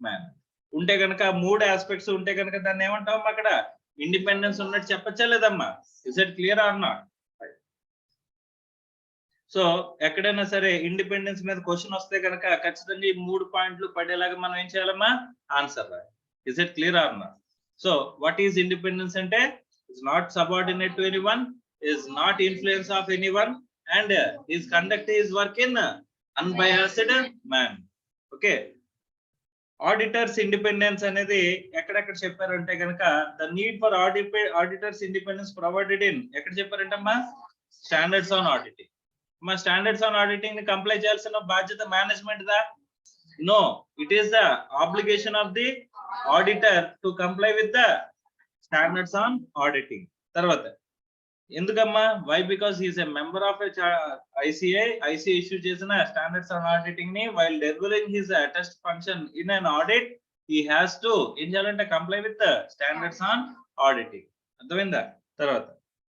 Speaker 1: manner. ఉంటే కనుక మూడు aspects ఉంటే కనుక దాన్ని ఏమంటాం అక్కడ, ఇండిపెండెన్స్ ఉన్నట్టు చెప్పచ్చా లేదమ్మా? Is it clear or not? So ఎక్కడైనా సరే ఇండిపెండెన్స్ మీద క్వశ్చన్ వస్తే కనుక ఖచ్చితంగా ఈ 3 పాయింట్లు పడేలాగా మనం ఏం చేయాలమ్మా, ఆన్సర్ రాయాలి. Is it clear or not? So what is independence అంటే is not subordinate to anyone, is not influence of anyone and his conduct his work in unbiased man. Okay, auditors independence అనేది ఎక్కడెక్కడ చెప్పారంటే కనుక the need for auditors independence provided in ఎక్కడ చెప్పారంటమ్మా, standards on auditing. మా standards on auditing ని comply చేయాల్సిన బాధ్యత మేనేజ్మెంట్ దా? No, it is the obligation of the auditor to comply with the standards on auditing. తర్వాత ఎందుకమ్మా, why? Because he's a member of ICI issue చేసిన standards on auditing ని while delivering his attest function in an audit he has to ఏం చేయాలంటే comply with standards on auditing. అర్థమైందా? తర్వాత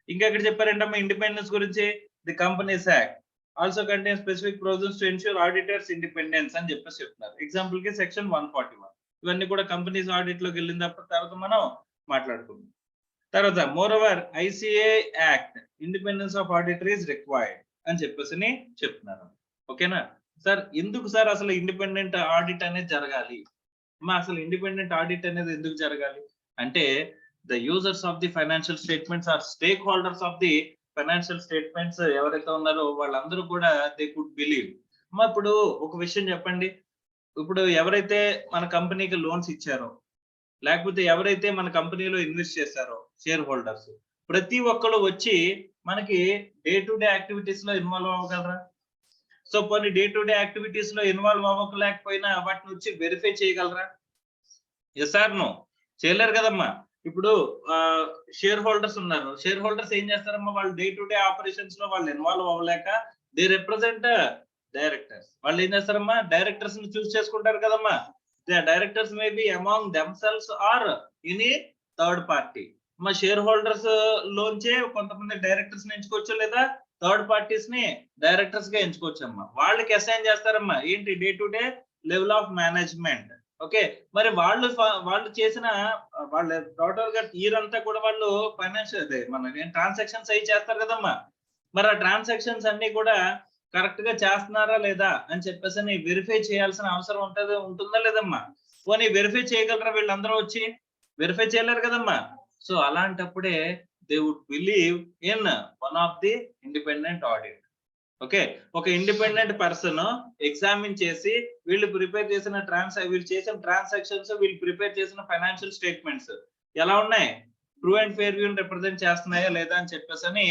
Speaker 1: ఇంకా ఎక్కడ చెప్పారంటమ్మా ఇండిపెండెన్స్ గురించి, the companies act also contains specific provisions to ensure auditors independence అని చెప్పేసి చెప్తున్నారు. ఎగ్జాంపుల్ కి సెక్షన్ 141. ఇవన్నీ కూడా కంపెనీస్ ఆడిట్ లోకి వెళ్ళిన తర్వాత మనం మాట్లాడుకుందాం. తర్వాత more over ICA act independence of auditor is required అని చెప్పేసి చెప్తున్నారు. ఓకేనా సార్? ఎందుకు సార్ అసలు ఇండిపెండెంట్ ఆడిట్ అనేది జరగాలి? అసలు ఇండిపెండెంట్ ఆడిట్ అనేది ఎందుకు జరగాలి అంటే, the users of the financial statements or stakeholders of the financial statements ఎవరైతే ఉన్నారో వాళ్ళందరూ కూడా దే కుడ్ బిలీవ్. ఇప్పుడు ఒక విషయం చెప్పండి, ఇప్పుడు ఎవరైతే మన కంపెనీకి లోన్స్ ఇచ్చారో లేకపోతే ఎవరైతే మన కంపెనీలో ఇన్వెస్ట్ చేశారో షేర్ హోల్డర్స్, ప్రతి ఒక్కరు వచ్చి మనకి డే టు డే యాక్టివిటీస్ లో ఇన్వాల్వ్ అవ్వగలరా? సో కొన్ని డే టు డే యాక్టివిటీస్ లో ఇన్వాల్వ్ అవ్వలేకపోయినా వాటిని వచ్చి వెరిఫై చేయగలరా? Yes or no? చేయలేరు కదమ్మా. ఇప్పుడు షేర్ హోల్డర్స్ ఉన్నారు, షేర్ హోల్డర్స్ ఏం చేస్తారమ్మా, వాళ్ళు డే టు డే ఆపరేషన్స్ లో వాళ్ళు ఇన్వాల్వ్ అవ్వలేక దే రిప్రజెంట్ డైరెక్టర్స్. వాళ్ళు ఏం చేస్తారమ్మా, డైరెక్టర్స్ ని చూస్ చేసుకుంటారు కదమ్మా. The directors may be among themselves or any third party. మా షేర్ హోల్డర్స్ లోంచే కొంతమంది డైరెక్టర్స్ ని ఎంచుకోవచ్చు, లేదా థర్డ్ పార్టీస్ ని డైరెక్టర్స్ గా ఎంచుకోవచ్చు అమ్మా. వాళ్ళకి అసైన్ చేస్తారమ్మా ఏంటి, day to day level of management. Okay, మరి వాళ్ళు చేసిన వాళ్ళ టోటల్ గా ఇయర్ అంతా కూడా వాళ్ళు ఫైనాన్షియల్ అదే మన ట్రాన్సాక్షన్స్ అవి చేస్తారు కదమ్మా. మరి ఆ ట్రాన్సాక్షన్స్ అన్ని కూడా కరెక్ట్ గా చేస్తున్నారా లేదా అని చెప్పేసి వెరిఫై చేయాల్సిన అవసరం ఉంటుందా లేదమ్మా? పోనీ వెరిఫై చేయగలరా వీళ్ళందరూ వచ్చి? వెరిఫై చేయలేరు కదమ్మా. సో అలాంటప్పుడే they would believe in one of the independent audit. Okay, ఒక ఇండిపెండెంట్ పర్సన్ ఎగ్జామిన్ చేసి వీళ్ళు ప్రిపేర్ చేసిన వీళ్ళు చేసిన ట్రాన్సాక్షన్స్, వీళ్ళు ప్రిపేర్ చేసిన ఫైనాన్షియల్ స్టేట్మెంట్స్ ఎలా ఉన్నాయి, true and fair view represent చేస్తున్నాయా లేదా అని చెప్పేసి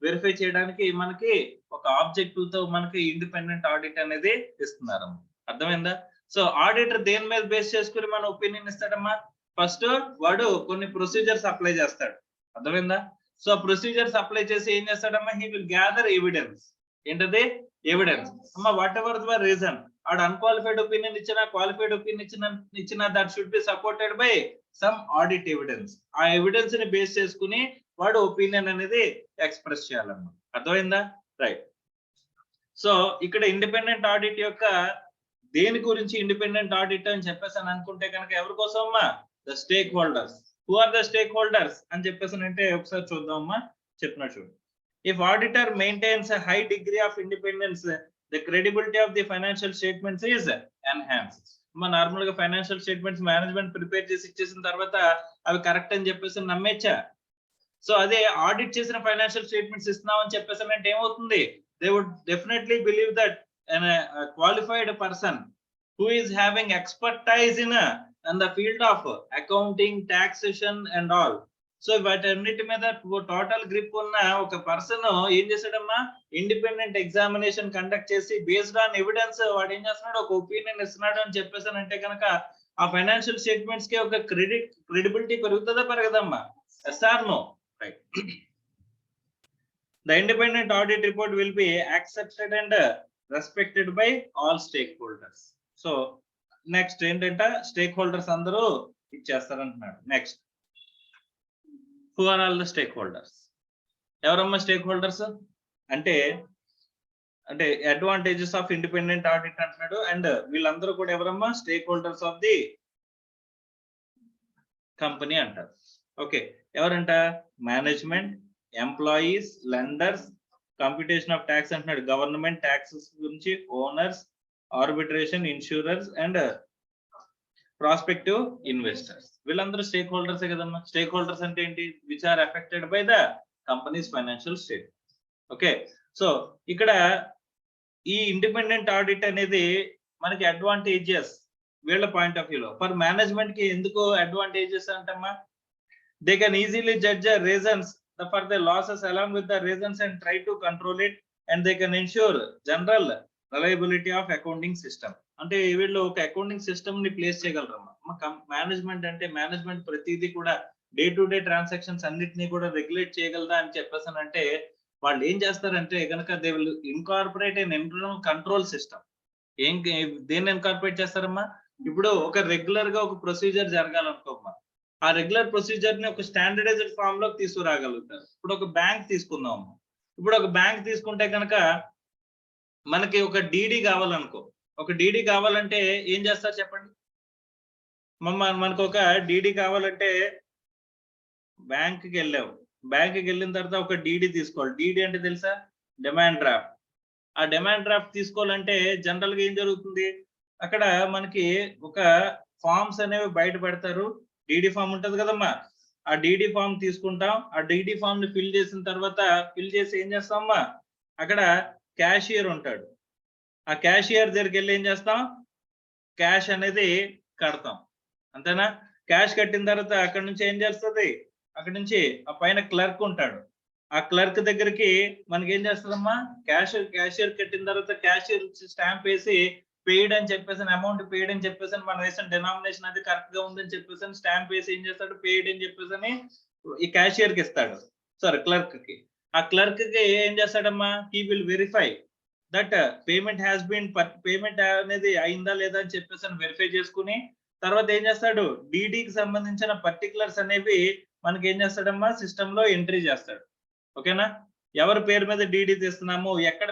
Speaker 1: వెరిఫై చేయడానికి మనకి ఒక ఆబ్జెక్టివ్ తో మనకి ఇండిపెండెంట్ ఆడిట్ అనేది ఇస్తున్నారు. అర్థమైందా? సో ఆడిటర్ దేని మీద బేస్ చేసుకుని మన ఒపీనియన్ ఇస్తాడమ్మా? ఫస్ట్ వాడు కొన్ని ప్రొసీజర్స్ అప్లై చేస్తాడు. అర్థమైందా? సో ప్రొసీజర్స్ అప్లై చేసి ఏం చేస్తాడమ్మా? He will gather evidence. ఏంటది? ఎవిడెన్స్. అమ్మా వాట్ ఎవర్ ద రీజన్, ఆడు అన్క్వాలిఫైడ్ ఒపీనియన్ ఇచ్చినా క్వాలిఫైడ్ ఒపీనియన్ ఇచ్చినా that should be supported by some audit evidence. ఆ ఎవిడెన్స్ ని బేస్ చేసుకుని వాడు ఒపీనియన్ అనేది ఎక్స్ప్రెస్ చేయాలన్నమాట. అర్థమైందా? రైట్. సో ఇక్కడ ఇండిపెండెంట్ ఆడిట్ యొక్క దేని గురించి ఇండిపెండెంట్ ఆడిట్ అని చెప్పేసి అని అనుకుంటే కనుక ఎవరి కోసం అమ్మా? The stake holders. Who are the stake holders అని చెప్పేసి అంటే ఒకసారి చూద్దామమ్మా. చెప్పిన చూడు. If auditor maintains a high degree of independence, the credibility of the financial statements is enhanced. Normal గా ఫైనాన్షియల్ స్టేట్మెంట్స్ మేనేజ్మెంట్ ప్రిపేర్ చేసి ఇచ్చేసిన తర్వాత అవి కరెక్ట్ అని చెప్పేసి నమ్మేచ్చా? సో అదే ఆడిట్ చేసిన ఫైనాన్షియల్ స్టేట్మెంట్స్ ఇస్తున్నాం అని చెప్పేసి అంటే ఏమవుతుంది? They would definitely believe that qualified person who is having expertise in the field of accounting, taxation and all. So వాటన్నిటి మీద టోటల్ గ్రిప్ ఉన్న ఒక పర్సన్ ఏం చేశాడమ్మా? ఇండిపెండెంట్ ఎగ్జామినేషన్ కండక్ట్ చేసి బేస్డ్ ఆన్ ఎవిడెన్స్ వాడు ఏం చేస్తున్నాడు? ఒక ఒపీనియన్ ఇస్తున్నాడు అని చెప్పేసి అంటే కనుక ఆ ఫైనాన్షియల్ స్టేట్మెంట్స్ కి ఒక క్రెడిబిలిటీ పెరుగుతుందా పెరగదమ్మా? Yes or no? Right. The independent audit report will be accepted and respected by all stakeholders. So next ఏంటంటే స్టేక్ హోల్డర్స్ అందరూ ఇచ్చేస్తారంటున్నాడు. Next, who are all the stakeholders? ఎవరమ్మా స్టేక్ హోల్డర్స్ అంటే advantages of independent audit అంటున్నాడు. And వీళ్ళందరూ కూడా ఎవరమ్మా? Stakeholders of the company అంటారు. ఓకే, ఎవరంట? Management, employees, lenders, computation of tax అంటున్నాడు, గవర్నమెంట్ ట్యాక్సెస్ గురించి, owners, arbitration, insurers and prospective investors. వీళ్ళందరూ స్టేక్ హోల్డర్సే కదమ్మా. స్టేక్ హోల్డర్స్ అంటే ఏంటి? Which are affected by the company's financial state. Okay, so ఇక్కడ ఈ ఇండిపెండెంట్ ఆడిట్ అనేది మనకి అడ్వాంటేజెస్ వీళ్ళ పాయింట్ ఆఫ్ వ్యూలో. ఫర్ మేనేజ్మెంట్ కి ఎందుకు అడ్వాంటేజెస్ అంటమ్మా? They can easily judge the reasons for the losses along with the reasons and try to control it and they can ensure general reliability of accounting system. అంటే వీళ్ళు ఒక accounting system ని place చేయగలరమ్మా. Management అంటే management ప్రతిదీ కూడా day to day transactions అన్నిటినీ కూడా రెగ్యులేట్ చేయగలదా అని చెప్పేసి అంటే వాళ్ళు ఏం చేస్తారంటే కనుక they will incorporate an internal control system. దేన్ని ఇన్కార్పొరేట్ చేస్తారమ్మా? ఇప్పుడు ఒక రెగ్యులర్ గా ఒక ప్రొసీజర్ జరగాలనుకోమ్మా, ఆ రెగ్యులర్ ప్రొసీజర్ ని ఒక స్టాండర్డైజ్డ్ ఫామ్ లోకి తీసుకురాగలుగుతారు. ఇప్పుడు ఒక బ్యాంక్ తీసుకుందాం. ఇప్పుడు ఒక బ్యాంక్ తీసుకుంటే కనుక మనకి ఒక డీడీ కావాలనుకో. ఒక డీడీ కావాలంటే ఏం చేస్తారు చెప్పండి? మనకు ఒక డీడీ కావాలంటే బ్యాంక్ కి వెళ్ళావు. బ్యాంక్ కి వెళ్ళిన తర్వాత ఒక డీడీ తీసుకోవాలి. డీడీ అంటే తెలుసా? Demand draft. ఆ డిమాండ్ డ్రాఫ్ట్ తీసుకోవాలంటే జనరల్ గా ఏం జరుగుతుంది? అక్కడ మనకి ఒక ఫామ్స్ అనేవి బయట పెడతారు. డీడీ ఫామ్ ఉంటది కదమ్మా. ఆ డీడీ ఫామ్ తీసుకుంటాం. ఆ డీడీ ఫామ్ ని ఫిల్ చేసిన తర్వాత ఫిల్ చేసి ఏం చేస్తామమ్మా? అక్కడ క్యాషియర్ ఉంటాడు. ఆ క్యాషియర్ దగ్గరికి వెళ్ళి ఏం చేస్తాం? క్యాష్ అనేది కడతాం. అంతేనా? క్యాష్ కట్టిన తర్వాత అక్కడ నుంచి ఏం చేస్తుంది? అక్కడ నుంచి ఆ పైన క్లర్క్ ఉంటాడు. ఆ క్లర్క్ దగ్గరికి మనకి ఏం చేస్తుందమ్మా? క్యాషియర్ కట్టిన తర్వాత క్యాషియర్ స్టాంప్ వేసి పెయిడ్ అని చెప్పేసి, అమౌంట్ పెయిడ్ అని చెప్పేసి, మనం వేసిన డినామినేషన్ అది కరెక్ట్ గా ఉందని చెప్పేసి స్టాంప్ వేసి ఏం చేస్తాడు? పెయిడ్ అని చెప్పేసి ఈ క్యాషియర్ కి ఇస్తాడు. సారీ, క్లర్క్ కి. ఆ క్లర్క్ కి ఏం చేస్తాడమ్మా? He will verify that payment has been, payment అనేది అయిందా లేదా అని చెప్పేసి వెరిఫై చేసుకుని తర్వాత ఏం చేస్తాడు? డీడీకి సంబంధించిన పర్టికులర్స్ అనేవి మనకి ఏం చేస్తాడమ్మా? సిస్టమ్ లో ఎంట్రీ చేస్తాడు. ఓకేనా? ఎవరి పేరు మీద డీడీ తీస్తున్నాము, ఎక్కడ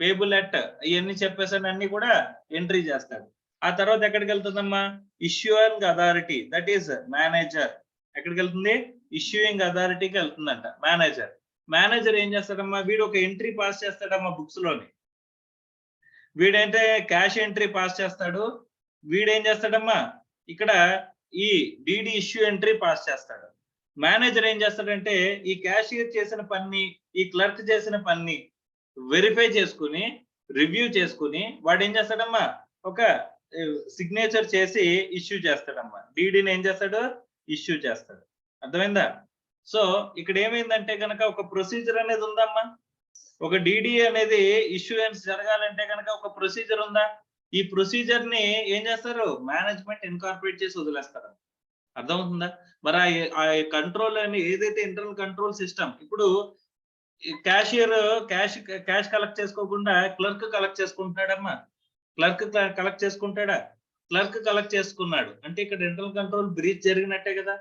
Speaker 1: పేబుల్ ఎట్, ఇవన్నీ చెప్పేసి అన్ని కూడా ఎంట్రీ చేస్తాడు. ఆ తర్వాత ఎక్కడికి వెళ్తుందమ్మా, issuing authority, that is manager. ఎక్కడికి వెళ్తుంది, ఇష్యూయింగ్ అథారిటీకి వెళ్తుందంట మేనేజర్. మేనేజర్ ఏం చేస్తాడమ్మా, వీడు ఒక ఎంట్రీ పాస్ చేస్తాడమ్మా బుక్స్ లోని. వీడైతే క్యాష్ ఎంట్రీ పాస్ చేస్తాడు. వీడేం చేస్తాడమ్మా, ఇక్కడ ఈ డిడి ఇష్యూ ఎంట్రీ పాస్ చేస్తాడు. మేనేజర్ ఏం చేస్తాడంటే ఈ క్యాషియర్ చేసిన పని, ఈ క్లర్క్ చేసిన పని వెరిఫై చేసుకుని, రివ్యూ చేసుకుని వాడు ఏం చేస్తాడమ్మా, ఒక సిగ్నేచర్ చేసి ఇష్యూ చేస్తాడమ్మా. డీడీని ఏం చేస్తాడు, ఇష్యూ చేస్తాడు. అర్థమైందా? సో ఇక్కడ ఏమైందంటే కనుక ఒక ప్రొసీజర్ అనేది ఉందమ్మా. ఒక డిడి అనేది ఇష్యూయన్స్ జరగాలంటే కనుక ఒక ప్రొసీజర్ ఉందా? ఈ ప్రొసీజర్ ని ఏం చేస్తారు, మేనేజ్మెంట్ ఇన్కార్పొరేట్ చేసి వదిలేస్తారు. అర్థమవుతుందా? మరి ఆ కంట్రోల్ అని ఏదైతే ఇంటర్నల్ కంట్రోల్ సిస్టమ్, ఇప్పుడు క్యాషియర్ క్యాష్ కలెక్ట్ చేసుకోకుండా క్లర్క్ కలెక్ట్ చేసుకుంటాడమ్మా. క్లర్క్ కలెక్ట్ చేసుకుంటాడా? క్లర్క్ కలెక్ట్ చేసుకున్నాడు అంటే ఇక్కడ ఇంటర్నల్ కంట్రోల్ బ్రీచ్ జరిగినట్టే కదా.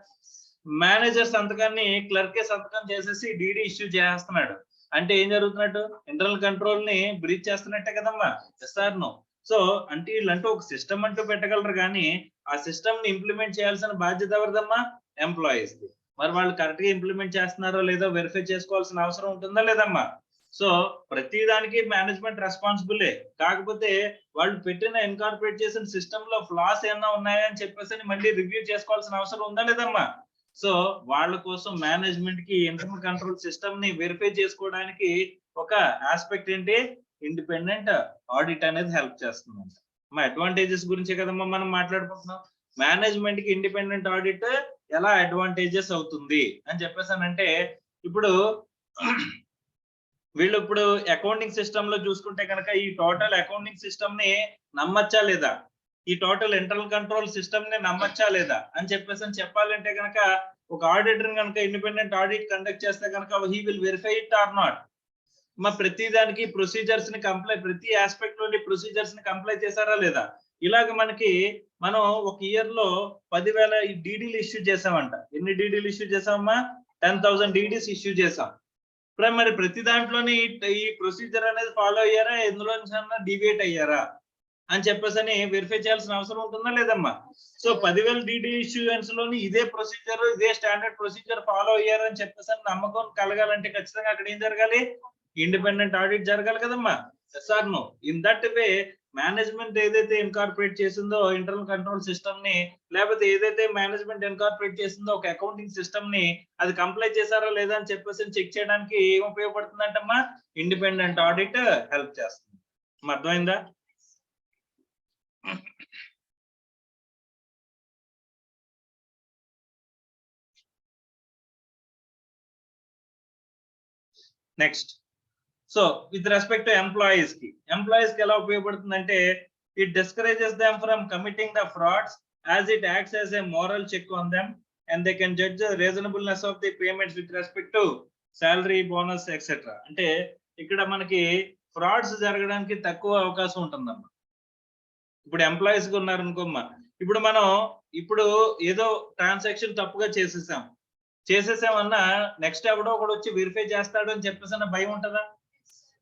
Speaker 1: మేనేజర్ సంతకాన్ని క్లర్కే సంతకం చేసేసి డిడి ఇష్యూ చేస్తున్నాడు అంటే ఏం జరుగుతున్నట్టు, ఇంటర్నల్ కంట్రోల్ ని బ్రీచ్ చేస్తున్నట్టే కదమ్మా. Yes or no? సో అంటే వీళ్ళంటూ ఒక సిస్టమ్ అంటూ పెట్టగలరు కానీ ఆ సిస్టమ్ ని ఇంప్లిమెంట్ చేయాల్సిన బాధ్యత ఎవరిదమ్మా, ఎంప్లాయీస్ ది. మరి వాళ్ళు కరెక్ట్ గా ఇంప్లిమెంట్ చేస్తున్నారో లేదో వెరిఫై చేసుకోవాల్సిన అవసరం ఉంటుందా లేదమ్మా. సో ప్రతి దానికి మేనేజ్మెంట్ రెస్పాన్సిబులే. కాకపోతే వాళ్ళు పెట్టిన ఇన్కార్పొరేట్ చేసిన సిస్టమ్ లో ఫ్లాస్ ఏమన్నా ఉన్నాయా అని చెప్పేసి మళ్ళీ రివ్యూ చేసుకోవాల్సిన అవసరం ఉందా లేదమ్మా. సో వాళ్ళ కోసం మేనేజ్మెంట్ కి ఇంటర్నల్ కంట్రోల్ సిస్టమ్ ని వెరిఫై చేసుకోవడానికి ఒక ఆస్పెక్ట్ ఏంటి, ఇండిపెండెంట్ ఆడిట్ అనేది హెల్ప్ చేస్తుంది. మా అడ్వాంటేజెస్ గురించే కదమ్మా మనం మాట్లాడుకుంటున్నాం. మేనేజ్మెంట్ కి ఇండిపెండెంట్ ఆడిట్ ఎలా అడ్వాంటేజెస్ అవుతుంది అని చెప్పేసానంటే, ఇప్పుడు వీళ్ళు ఇప్పుడు అకౌంటింగ్ సిస్టమ్ లో చూసుకుంటే కనుక ఈ టోటల్ అకౌంటింగ్ సిస్టమ్ ని నమ్మచ్చా లేదా, ఈ టోటల్ ఇంటర్నల్ కంట్రోల్ సిస్టమ్ ని నమ్మచ్చా లేదా అని చెప్పేసి చెప్పాలంటే కనుక ఒక ఆడిటర్ కనుక ఇండిపెండెంట్ ఆడిట్ కండక్ట్ చేస్తే కనుక he will verify it or not. మా ప్రతి దానికి ప్రొసీజర్స్ ని ప్రతి ఆస్పెక్ట్ లోని ప్రొసీజర్స్ ని కంప్లై చేశారా లేదా. ఇలాగ మనం ఒక ఇయర్ లో 10,000 డీడీలు ఇష్యూ చేసామంట. ఎన్ని డీడీలు ఇష్యూ చేసామమ్మా, 10,000 డీడీస్ ఇష్యూ చేసాం. మరి ప్రతి దాంట్లోని ఈ ప్రొసీజర్ అనేది ఫాలో అయ్యారా, ఎందులో డివియేట్ అయ్యారా అని చెప్పేసి వెరిఫై చేయాల్సిన అవసరం ఉంటుందా లేదమ్మా. సో 10,000 డిడి ఇష్యూయన్స్ లోని ఇదే ప్రొసీజర్, ఇదే స్టాండర్డ్ ప్రొసీజర్ ఫాలో అయ్యారని చెప్పేసి నమ్మకం కలగాలంటే ఖచ్చితంగా అక్కడ ఏం జరగాలి, ఇండిపెండెంట్ ఆడిట్ జరగాలి కదమ్మా. Yes or no? In that way management ఏదైతే ఇన్కార్పొరేట్ చేసిందో ఇంటర్నల్ కంట్రోల్ సిస్టమ్ ని, లేకపోతే ఏదైతే మేనేజ్మెంట్ ఇన్కార్పొరేట్ చేసిందో ఒక అకౌంటింగ్ సిస్టమ్ ని, అది కంప్లై చేశారా లేదా అని చెప్పేసి చెక్ చేయడానికి ఏం ఉపయోగపడుతుందంటమ్మా, ఇండిపెండెంట్ ఆడిట్ హెల్ప్ చేస్తుంది. అర్థమైందా? Next, so with respect to employees కి ఎలా ఉపయోగపడుతుందంటే, it discourages them from committing the frauds as it acts as a moral check on them and they can judge the reasonableness of the payments with respect to salary, bonus etcetera. అంటే ఇక్కడ మనకి frauds జరగడానికి తక్కువ అవకాశం ఉంటుందమ్మా. ఇప్పుడు employees గా ఉన్నారనుకోమ్మా, ఇప్పుడు మనం ఏదో ట్రాన్సాక్షన్ తప్పుగా చేసేసామన్నా నెక్స్ట్ ఎవడో ఒకడు వచ్చి వెరిఫై చేస్తాడు అని చెప్పేసి భయం ఉంటుందా,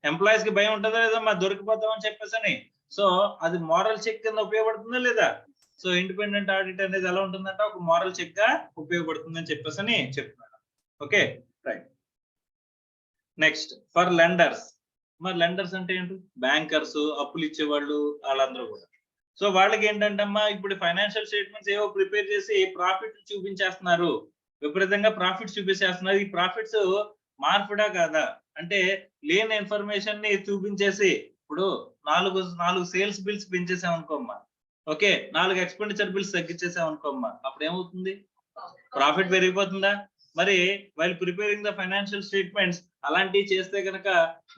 Speaker 1: ఎంప్లాయీస్ కి భయం ఉంటుందా లేదా, దొరికిపోతాం అని చెప్పేసి. సో అది మోరల్ చెక్ కింద ఉపయోగపడుతుందా లేదా. సో ఇండిపెండెంట్ ఆడిట్ అనేది ఎలా ఉంటుందంటే ఒక మోరల్ చెక్ గా ఉపయోగపడుతుంది అని చెప్పేసి చెప్తున్నాడు. Okay right. Next, for lenders. మరి లెండర్స్ అంటే ఏంటి, బ్యాంకర్స్, అప్పులు ఇచ్చేవాళ్ళు, వాళ్ళందరూ కూడా. సో వాళ్ళకి ఏంటంటే అమ్మా, ఇప్పుడు ఫైనాన్షియల్ స్టేట్మెంట్స్ ఏవో ప్రిపేర్ చేసి ప్రాఫిట్ చూపించేస్తున్నారు, విపరీతంగా ప్రాఫిట్స్ చూపించేస్తున్నారు. ఈ ప్రాఫిట్స్ మార్పుడా కాదా అంటే, లేని ఇన్ఫర్మేషన్ ని చూపించేసి, ఇప్పుడు 4 సేల్స్ బిల్స్ పెంచేసాం అనుకోమ్మా, ఓకే 4 ఎక్స్పెండిచర్ బిల్స్ తగ్గించేసాం అనుకోమ్మా, అప్పుడు ఏమవుతుంది, ప్రాఫిట్ పెరిగిపోతుందా. మరి while preparing the financial statements అలాంటివి చేస్తే కనుక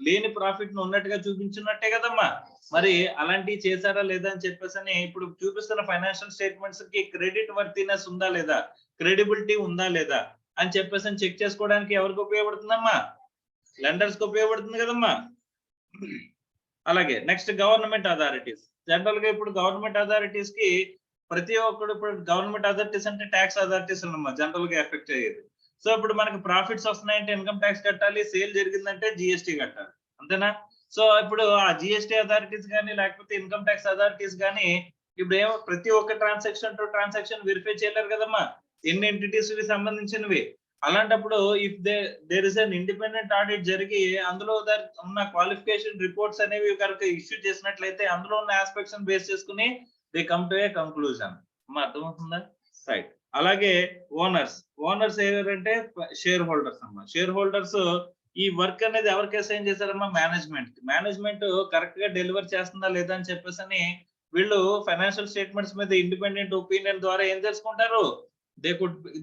Speaker 1: లేని ప్రాఫిట్ ను ఉన్నట్టుగా చూపించున్నట్టే కదమ్మా. మరి అలాంటివి చేశారా లేదా అని చెప్పేసి ఇప్పుడు చూపిస్తున్న ఫైనాన్షియల్ స్టేట్మెంట్స్ కి క్రెడిట్ వర్తీనెస్ ఉందా లేదా, క్రెడిబిలిటీ ఉందా లేదా అని చెప్పేసి చెక్ చేసుకోవడానికి ఎవరికి ఉపయోగపడుతుందమ్మా, లెండర్స్ కి ఉపయోగపడుతుంది కదమ్మా. అలాగే నెక్స్ట్, గవర్నమెంట్ అథారిటీస్. జనరల్ గా ఇప్పుడు గవర్నమెంట్ అథారిటీస్ కి ప్రతి ఒక్కరు, ఇప్పుడు గవర్నమెంట్ అథారిటీస్ అంటే ట్యాక్స్ అథారిటీస్ అన్నమా జనరల్ గా ఎఫెక్ట్ అయ్యేది. సో ఇప్పుడు మనకి ప్రాఫిట్స్ వస్తున్నాయంటే ఇన్కమ్ ట్యాక్స్ కట్టాలి, సేల్ జరిగిందంటే జిఎస్టీ కట్టాలి, అంతేనా. సో ఇప్పుడు ఆ జిఎస్టీ అథారిటీస్ కానీ లేకపోతే ఇన్కమ్ ట్యాక్స్ అథారిటీస్ కానీ ఇప్పుడు ఏమో ప్రతి ఒక్క ట్రాన్సాక్షన్ టు ట్రాన్సాక్షన్ వెరిఫై చేయలేరు కదమ్మా, ఎన్ని ఎంటిటీస్ కి సంబంధించినవి. అలాంటప్పుడు if there is an independent audit జరిగి అందులో ఉన్న క్వాలిఫికేషన్ రిపోర్ట్స్ అనేవి కనుక ఇష్యూ చేసినట్లయితే అందులో ఉన్న ఆస్పెక్ట్స్ బేస్ చేసుకుని they come to a conclusion. అర్థమవుతుందా? రైట్. అలాగే ఓనర్స్ ఎవరంటే షేర్ హోల్డర్స్ అమ్మా. షేర్ హోల్డర్స్ ఈ వర్క్ అనేది ఎవరికి అసైన్ చేశారమ్మా? మేనేజ్మెంట్ కరెక్ట్ గా డెలివర్ చేస్తుందా లేదా అని చెప్పేసి వీళ్ళు ఫైనాన్షియల్ స్టేట్మెంట్స్ మీద ఇండిపెండెంట్ ఒపీనియన్ ద్వారా ఏం తెలుసుకుంటారు?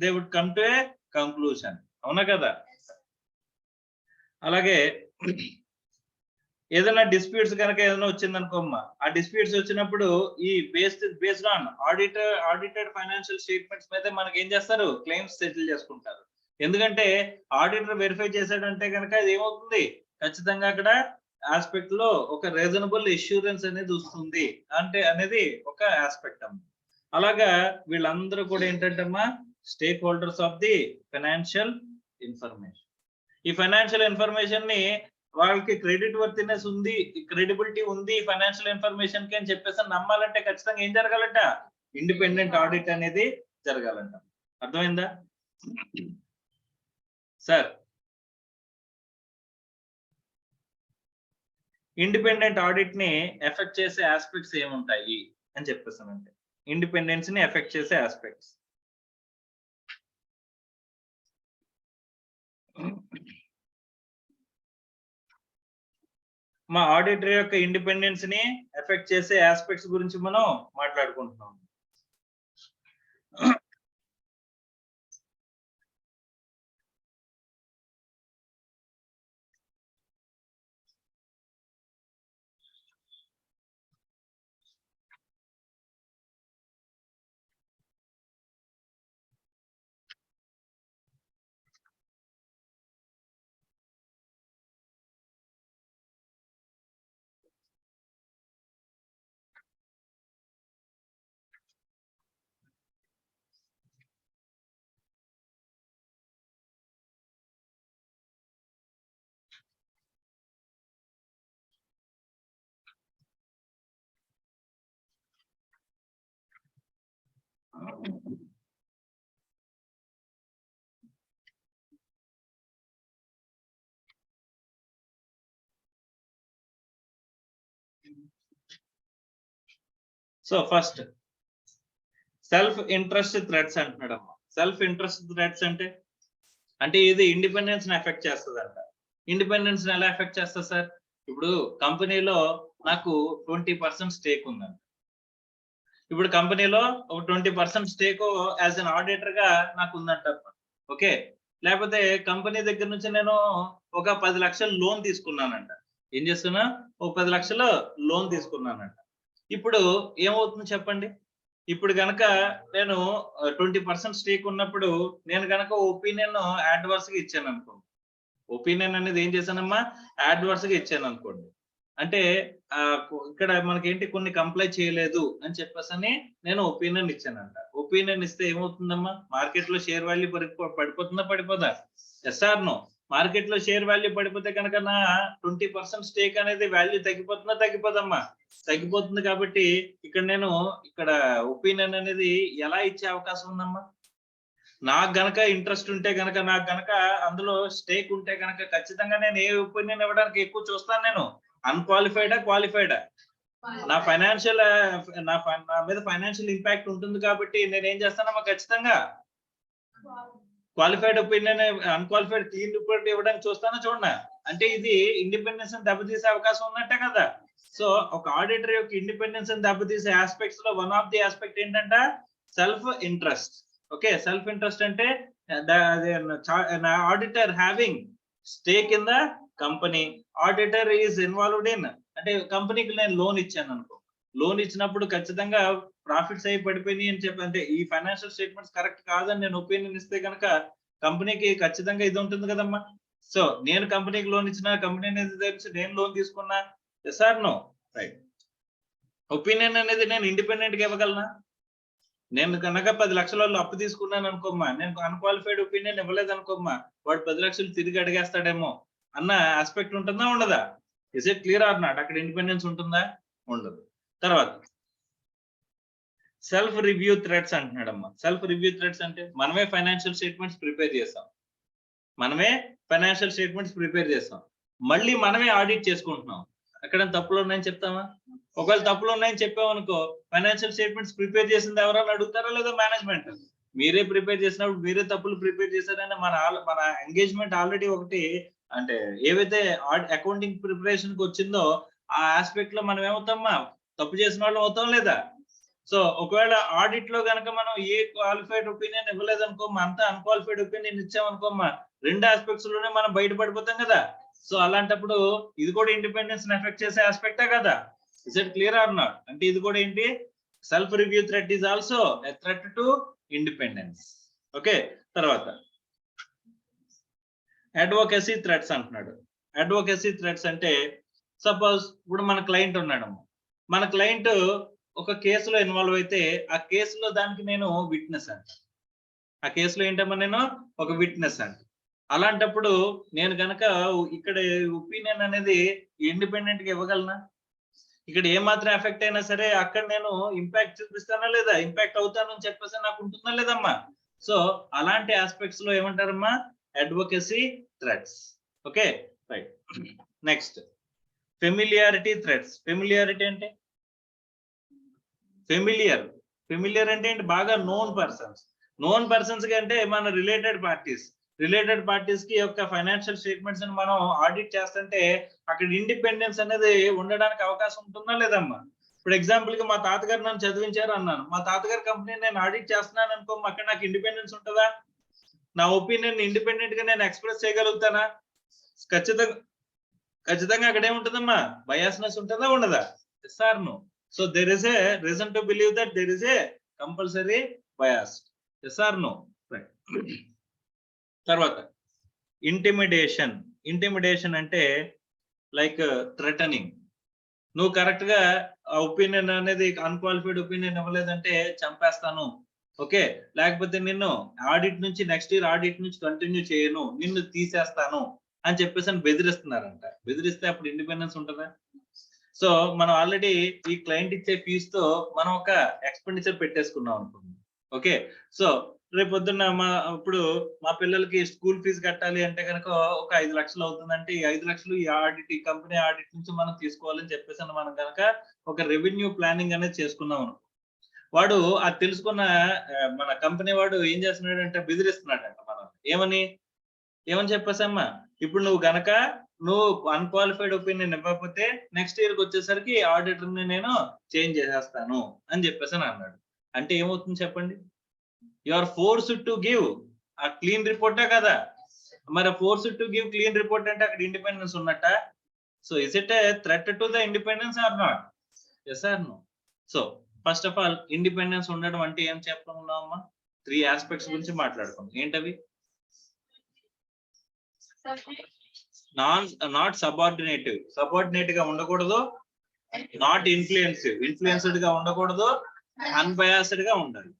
Speaker 1: They would come to a conclusion. అవునా కదా? అలాగే ఏదైనా డిస్ప్యూట్స్ కనుక ఏదైనా వచ్చిందనుకోమ్మా, ఆ డిస్ప్యూట్స్ వచ్చినప్పుడు ఈ based on audited financial statements మీద మనకి ఏం చేస్తారు? క్లెయిమ్స్ సెటిల్ చేసుకుంటారు. ఎందుకంటే ఆడిటర్ వెరిఫై చేశాడంటే కనుక అది ఏమవుతుంది? ఖచ్చితంగా అక్కడ ఆస్పెక్ట్ లో ఒక రీజనబుల్ ఇష్యూరెన్స్ అనేది వస్తుంది అంటే అనేది ఒక ఆస్పెక్ట్ అమ్మా. అలాగా వీళ్ళందరూ కూడా ఏంటంటమ్మా? Stakeholders of the financial information. ఈ ఫైనాన్షియల్ ఇన్ఫర్మేషన్ ని వాళ్ళకి క్రెడిట్ వర్తినెస్ ఉంది, క్రెడిబిలిటీ ఉంది ఫైనాన్షియల్ ఇన్ఫర్మేషన్ కి అని చెప్పేసి నమ్మాలంటే ఖచ్చితంగా ఏం జరగాలంట? ఇండిపెండెంట్ ఆడిట్ అనేది జరగాలంట. అర్థమైందా సార్? ఇండిపెండెంట్ ఆడిట్ ని ఎఫెక్ట్ చేసే ఆస్పెక్ట్స్ ఏముంటాయి అని చెప్పేసానంటే, ఇండిపెండెన్స్ ని ఎఫెక్ట్ చేసే ఆస్పెక్ట్స్. మా ఆడిటర్ యొక్క ఇండిపెండెన్స్ ని ఎఫెక్ట్ చేసే ఆస్పెక్ట్స్ గురించి మనం మాట్లాడుకుంటున్నాం. So first self interest threats అంటున్నాడమ్మా. సెల్ఫ్ ఇంట్రెస్ట్ థ్రెట్స్ అంటే ఇది ఇండిపెండెన్స్ ని ఎఫెక్ట్ చేస్తుందంట. ఇండిపెండెన్స్ ని ఎలా ఎఫెక్ట్ చేస్తుంది సార్? ఇప్పుడు కంపెనీలో నాకు 20% స్టేక్ ఉందంట. ఇప్పుడు కంపెనీలో ఒక 20% స్టేక్ యాజ్ అన్ ఆడిటర్ గా నాకు ఉందంట. ఓకే, లేకపోతే కంపెనీ దగ్గర నుంచి నేను ఒక 10 లక్షలు లోన్ తీసుకున్నానంట. ఏం చేస్తున్నా? ఒక 10 లక్షలు లోన్ తీసుకున్నానంట. ఇప్పుడు ఏమవుతుంది చెప్పండి? ఇప్పుడు గనక నేను 20% స్టేక్ ఉన్నప్పుడు నేను గనక ఒపీనియన్ అడ్వర్స్ గా ఇచ్చాను అనుకోండి. ఒపీనియన్ అనేది ఏం చేశానమ్మా? అడ్వర్స్ గా ఇచ్చాను అనుకోండి. అంటే ఇక్కడ మనకేంటి కొన్ని కంప్లై చేయలేదు అని చెప్పేసి నేను ఒపీనియన్ ఇచ్చానంట. ఒపీనియన్ ఇస్తే ఏమవుతుందమ్మా? మార్కెట్ లో షేర్ వాల్యూ పడిపోతుందా పడిపోదా? Yes or no? మార్కెట్ లో షేర్ వాల్యూ పడిపోతే కనుక నా 20% స్టేక్ అనేది వాల్యూ తగ్గిపోతుందా తగ్గిపోదమ్మా? తగ్గిపోతుంది. కాబట్టి ఇక్కడ ఒపీనియన్ అనేది ఎలా ఇచ్చే అవకాశం ఉందమ్మా? నాకు గనక ఇంట్రెస్ట్ ఉంటే గనక, నాకు గనక అందులో స్టేక్ ఉంటే గనక ఖచ్చితంగా నేను ఏ ఒపీనియన్ ఇవ్వడానికి ఎక్కువ చూస్తాను? నేను అన్క్వాలిఫైడా క్వాలిఫైడా? నా మీద ఫైనాన్షియల్ ఇంపాక్ట్ ఉంటుంది కాబట్టి నేను ఏం చేస్తానమ్మా? ఖచ్చితంగా qualified opinion, unqualified clean report ఇవ్వడానికి చూస్తానా చూడనా? అంటే ఇది ఇండిపెండెన్స్ దెబ్బతీసే అవకాశం ఉన్నట్టే కదా. సో ఒక ఆడిటర్ యొక్క ఇండిపెండెన్స్ దెబ్బతీసే ఆస్పెక్ట్స్ లో వన్ ఆఫ్ ది ఆస్పెక్ట్ ఏంటంట? Self interest. Okay, self interest అంటే auditor having stake in the company. Auditor is involved in, అంటే కంపెనీకి నేను లోన్ ఇచ్చాను అనుకో. లోన్ ఇచ్చినప్పుడు ఖచ్చితంగా ప్రాఫిట్స్ అయి పడిపోయినాయి అని చెప్పి, అంటే ఈ ఫైనాన్షియల్ స్టేట్మెంట్స్ కరెక్ట్ కాదని నేను ఒపీనియన్ ఇస్తే కనుక కంపెనీకి ఖచ్చితంగా ఇది ఉంటుంది కదమ్మా. సో నేను కంపెనీకి లోన్ ఇచ్చిన, కంపెనీ అనేది తెలిసి నేను లోన్ తీసుకున్నా. Yes or no? Right. Opinion అనేది నేను ఇండిపెండెంట్ గా ఇవ్వగలనా? నేను కనుక 10 లక్షల అప్పు తీసుకున్నాను అనుకోమ్మా, నేను అన్క్వాలిఫైడ్ ఒపీనియన్ ఇవ్వలేదు అనుకోమ్మా, వాడు 10 లక్షలు తిరిగి అడిగేస్తాడేమో అన్న ఆస్పెక్ట్ ఉంటుందా ఉండదా? Is it clear or not? అక్కడ ఇండిపెండెన్స్ ఉంటుందా? ఉండదు. తర్వాత సెల్ఫ్ రివ్యూ థ్రెడ్స్ అంటున్నాడమ్మా. సెల్ఫ్ రివ్యూ థ్రెడ్స్ అంటే మనమే ఫైనాన్షియల్ స్టేట్మెంట్స్ ప్రిపేర్ చేస్తాం, మళ్ళీ మనమే ఆడిట్ చేసుకుంటున్నాం. ఎక్కడ తప్పులు ఉన్నాయని చెప్తామా? ఒకవేళ తప్పులు ఉన్నాయని చెప్పామనుకో, ఫైనాన్షియల్ స్టేట్మెంట్స్ ప్రిపేర్ చేసింది ఎవరైనా అడుగుతారా లేదా? మేనేజ్మెంట్. మీరే ప్రిపేర్ చేసినప్పుడు మీరే తప్పులు ప్రిపేర్ చేశారని మన ఎంగేజ్మెంట్ ఆల్రెడీ ఒకటి, అంటే ఏవైతే అకౌంటింగ్ ప్రిపరేషన్ కి వచ్చిందో ఆ ఆస్పెక్ట్ లో మనం ఏమవుతామా, తప్పు చేసిన వాళ్ళు అవుతాం లేదా? సో ఒకవేళ ఆడిట్ లో గనక మనం ఏ క్వాలిఫైడ్ ఒపీనియన్ ఇవ్వలేదనుకోమ్మా, అంతా అన్క్వాలిఫైడ్ ఒపీనియన్ ఇచ్చామనుకోమ్మా, రెండు ఆస్పెక్ట్స్ లోనే మనం బయటపడిపోతాం కదా. సో అలాంటప్పుడు ఇది కూడా ఇండిపెండెన్స్ ఎఫెక్ట్ చేసే ఆస్పెక్టే కదా. Is it clear or not? అంటే ఇది కూడా ఏంటి, self review threat is also a threat to independence. Okay, తర్వాత అడ్వొకేసీ థ్రెట్స్ అంటున్నాడు. అడ్వొకేసీ థ్రెట్స్ అంటే సపోజ్ ఇప్పుడు మన క్లయింట్ ఉన్నాడమ్మా, మన క్లయింట్ ఒక కేసులో ఇన్వాల్వ్ అయితే ఆ కేసులో దానికి నేను విట్నెస్ అంట. ఆ కేసులో ఏంటమ్మా, నేను ఒక విట్నెస్ అంట. అలాంటప్పుడు నేను గనక ఇక్కడ ఒపీనియన్ అనేది ఇండిపెండెంట్ గా ఇవ్వగలనా? ఇక్కడ ఏమాత్రం ఎఫెక్ట్ అయినా సరే అక్కడ నేను ఇంపాక్ట్ చూపిస్తానా లేదా, ఇంపాక్ట్ అవుతానని చెప్పేసి నాకు ఉంటుందా లేదమ్మా? సో అలాంటి ఆస్పెక్ట్స్ లో ఏమంటారమ్మా, advocacy threats. Okay, right. Next familiarity threats. Familiarity అంటే ఫెమిలియర్ అంటే ఏంటి, బాగా నోన్ పర్సన్స్ కంటే మన రిలేటెడ్ పార్టీస్ కి యొక్క ఫైనాన్షియల్ స్టేట్మెంట్స్ ని మనం ఆడిట్ చేస్తుంటే అక్కడ ఇండిపెండెన్స్ అనేది ఉండడానికి అవకాశం ఉంటుందా లేదమ్మా? ఇప్పుడు ఎగ్జాంపుల్ గా మా తాతగారు నన్ను చదివించారు అన్నాను, మా తాతగారి కంపెనీ నేను ఆడిట్ చేస్తున్నాను అనుకో, అక్కడ నాకు ఇండిపెండెన్స్ ఉంటుందా? నా ఒపీనియన్ ఇండిపెండెంట్ గా నేను ఎక్స్ప్రెస్ చేయగలుగుతానా? ఖచ్చితంగా అక్కడ ఏముంటుందమ్మా, బయాస్నెస్ ఉంటుందా ఉండదా? Yes or no? So there is a reason to believe that there is a compulsory bias. Yes or no? Right. తర్వాత ఇంటిమిడేషన్ అంటే లైక్ థ్రెటనింగ్. నువ్వు కరెక్ట్ గా ఒపీనియన్ అనేది అన్క్వాలిఫైడ్ ఒపీనియన్ ఇవ్వలేదంటే చంపేస్తాను, ఓకే, లేకపోతే నిన్ను నెక్స్ట్ ఇయర్ ఆడిట్ నుంచి continue చేయను, నిన్ను తీసేస్తాను అని చెప్పేసి బెదిరిస్తున్నారంట. బెదిరిస్తే అప్పుడు ఇండిపెండెన్స్ ఉంటుందా? సో మనం ఆల్రెడీ ఈ క్లయింట్ ఇచ్చే ఫీజు తో మనం ఒక ఎక్స్పెండిచర్ పెట్టేసుకున్నాం అనుకోండి. ఓకే, సో రేపు పొద్దున్న ఇప్పుడు మా పిల్లలకి స్కూల్ ఫీజు కట్టాలి అంటే కనుక ఒక 5 లక్షలు అవుతుందంటే ఈ 5 లక్షలు ఈ కంపెనీ ఆడిట్ నుంచి మనం తీసుకోవాలని చెప్పేసి మనం కనుక ఒక రెవెన్యూ ప్లానింగ్ అనేది చేసుకున్నాం. వాడు అది తెలుసుకున్న మన కంపెనీ వాడు ఏం చేస్తున్నాడంటే బెదిరిస్తున్నాడంట మనం. ఏమని చెప్పేసమ్మా, ఇప్పుడు నువ్వు అన్క్వాలిఫైడ్ ఒపీనియన్ ఇవ్వకపోతే నెక్స్ట్ ఇయర్ కి వచ్చేసరికి ఆడిటర్ ని నేను చేంజ్ చేసేస్తాను అని చెప్పేసి అన్నాడు. అంటే ఏమవుతుంది చెప్పండి, you are forced to give a clean రిపోర్టా కదా. మరి forced to give clean report అంటే అక్కడ ఇండిపెండెన్స్ ఉన్నట్ట. So is it a threat to the independence or not? Yes or no? So first of all independence ఉండడం అంటే ఏం చెప్పుకున్నామమ్మా, 3 aspects గురించి మాట్లాడుకుందాం. ఏంటవి? నాట్ సబార్డినేట్ గా ఉండకూడదు, నాట్ ఇన్ఫ్లుయెన్స్డ్ గా ఉండకూడదు, అన్బయాస్డ్ గా ఉండాలి.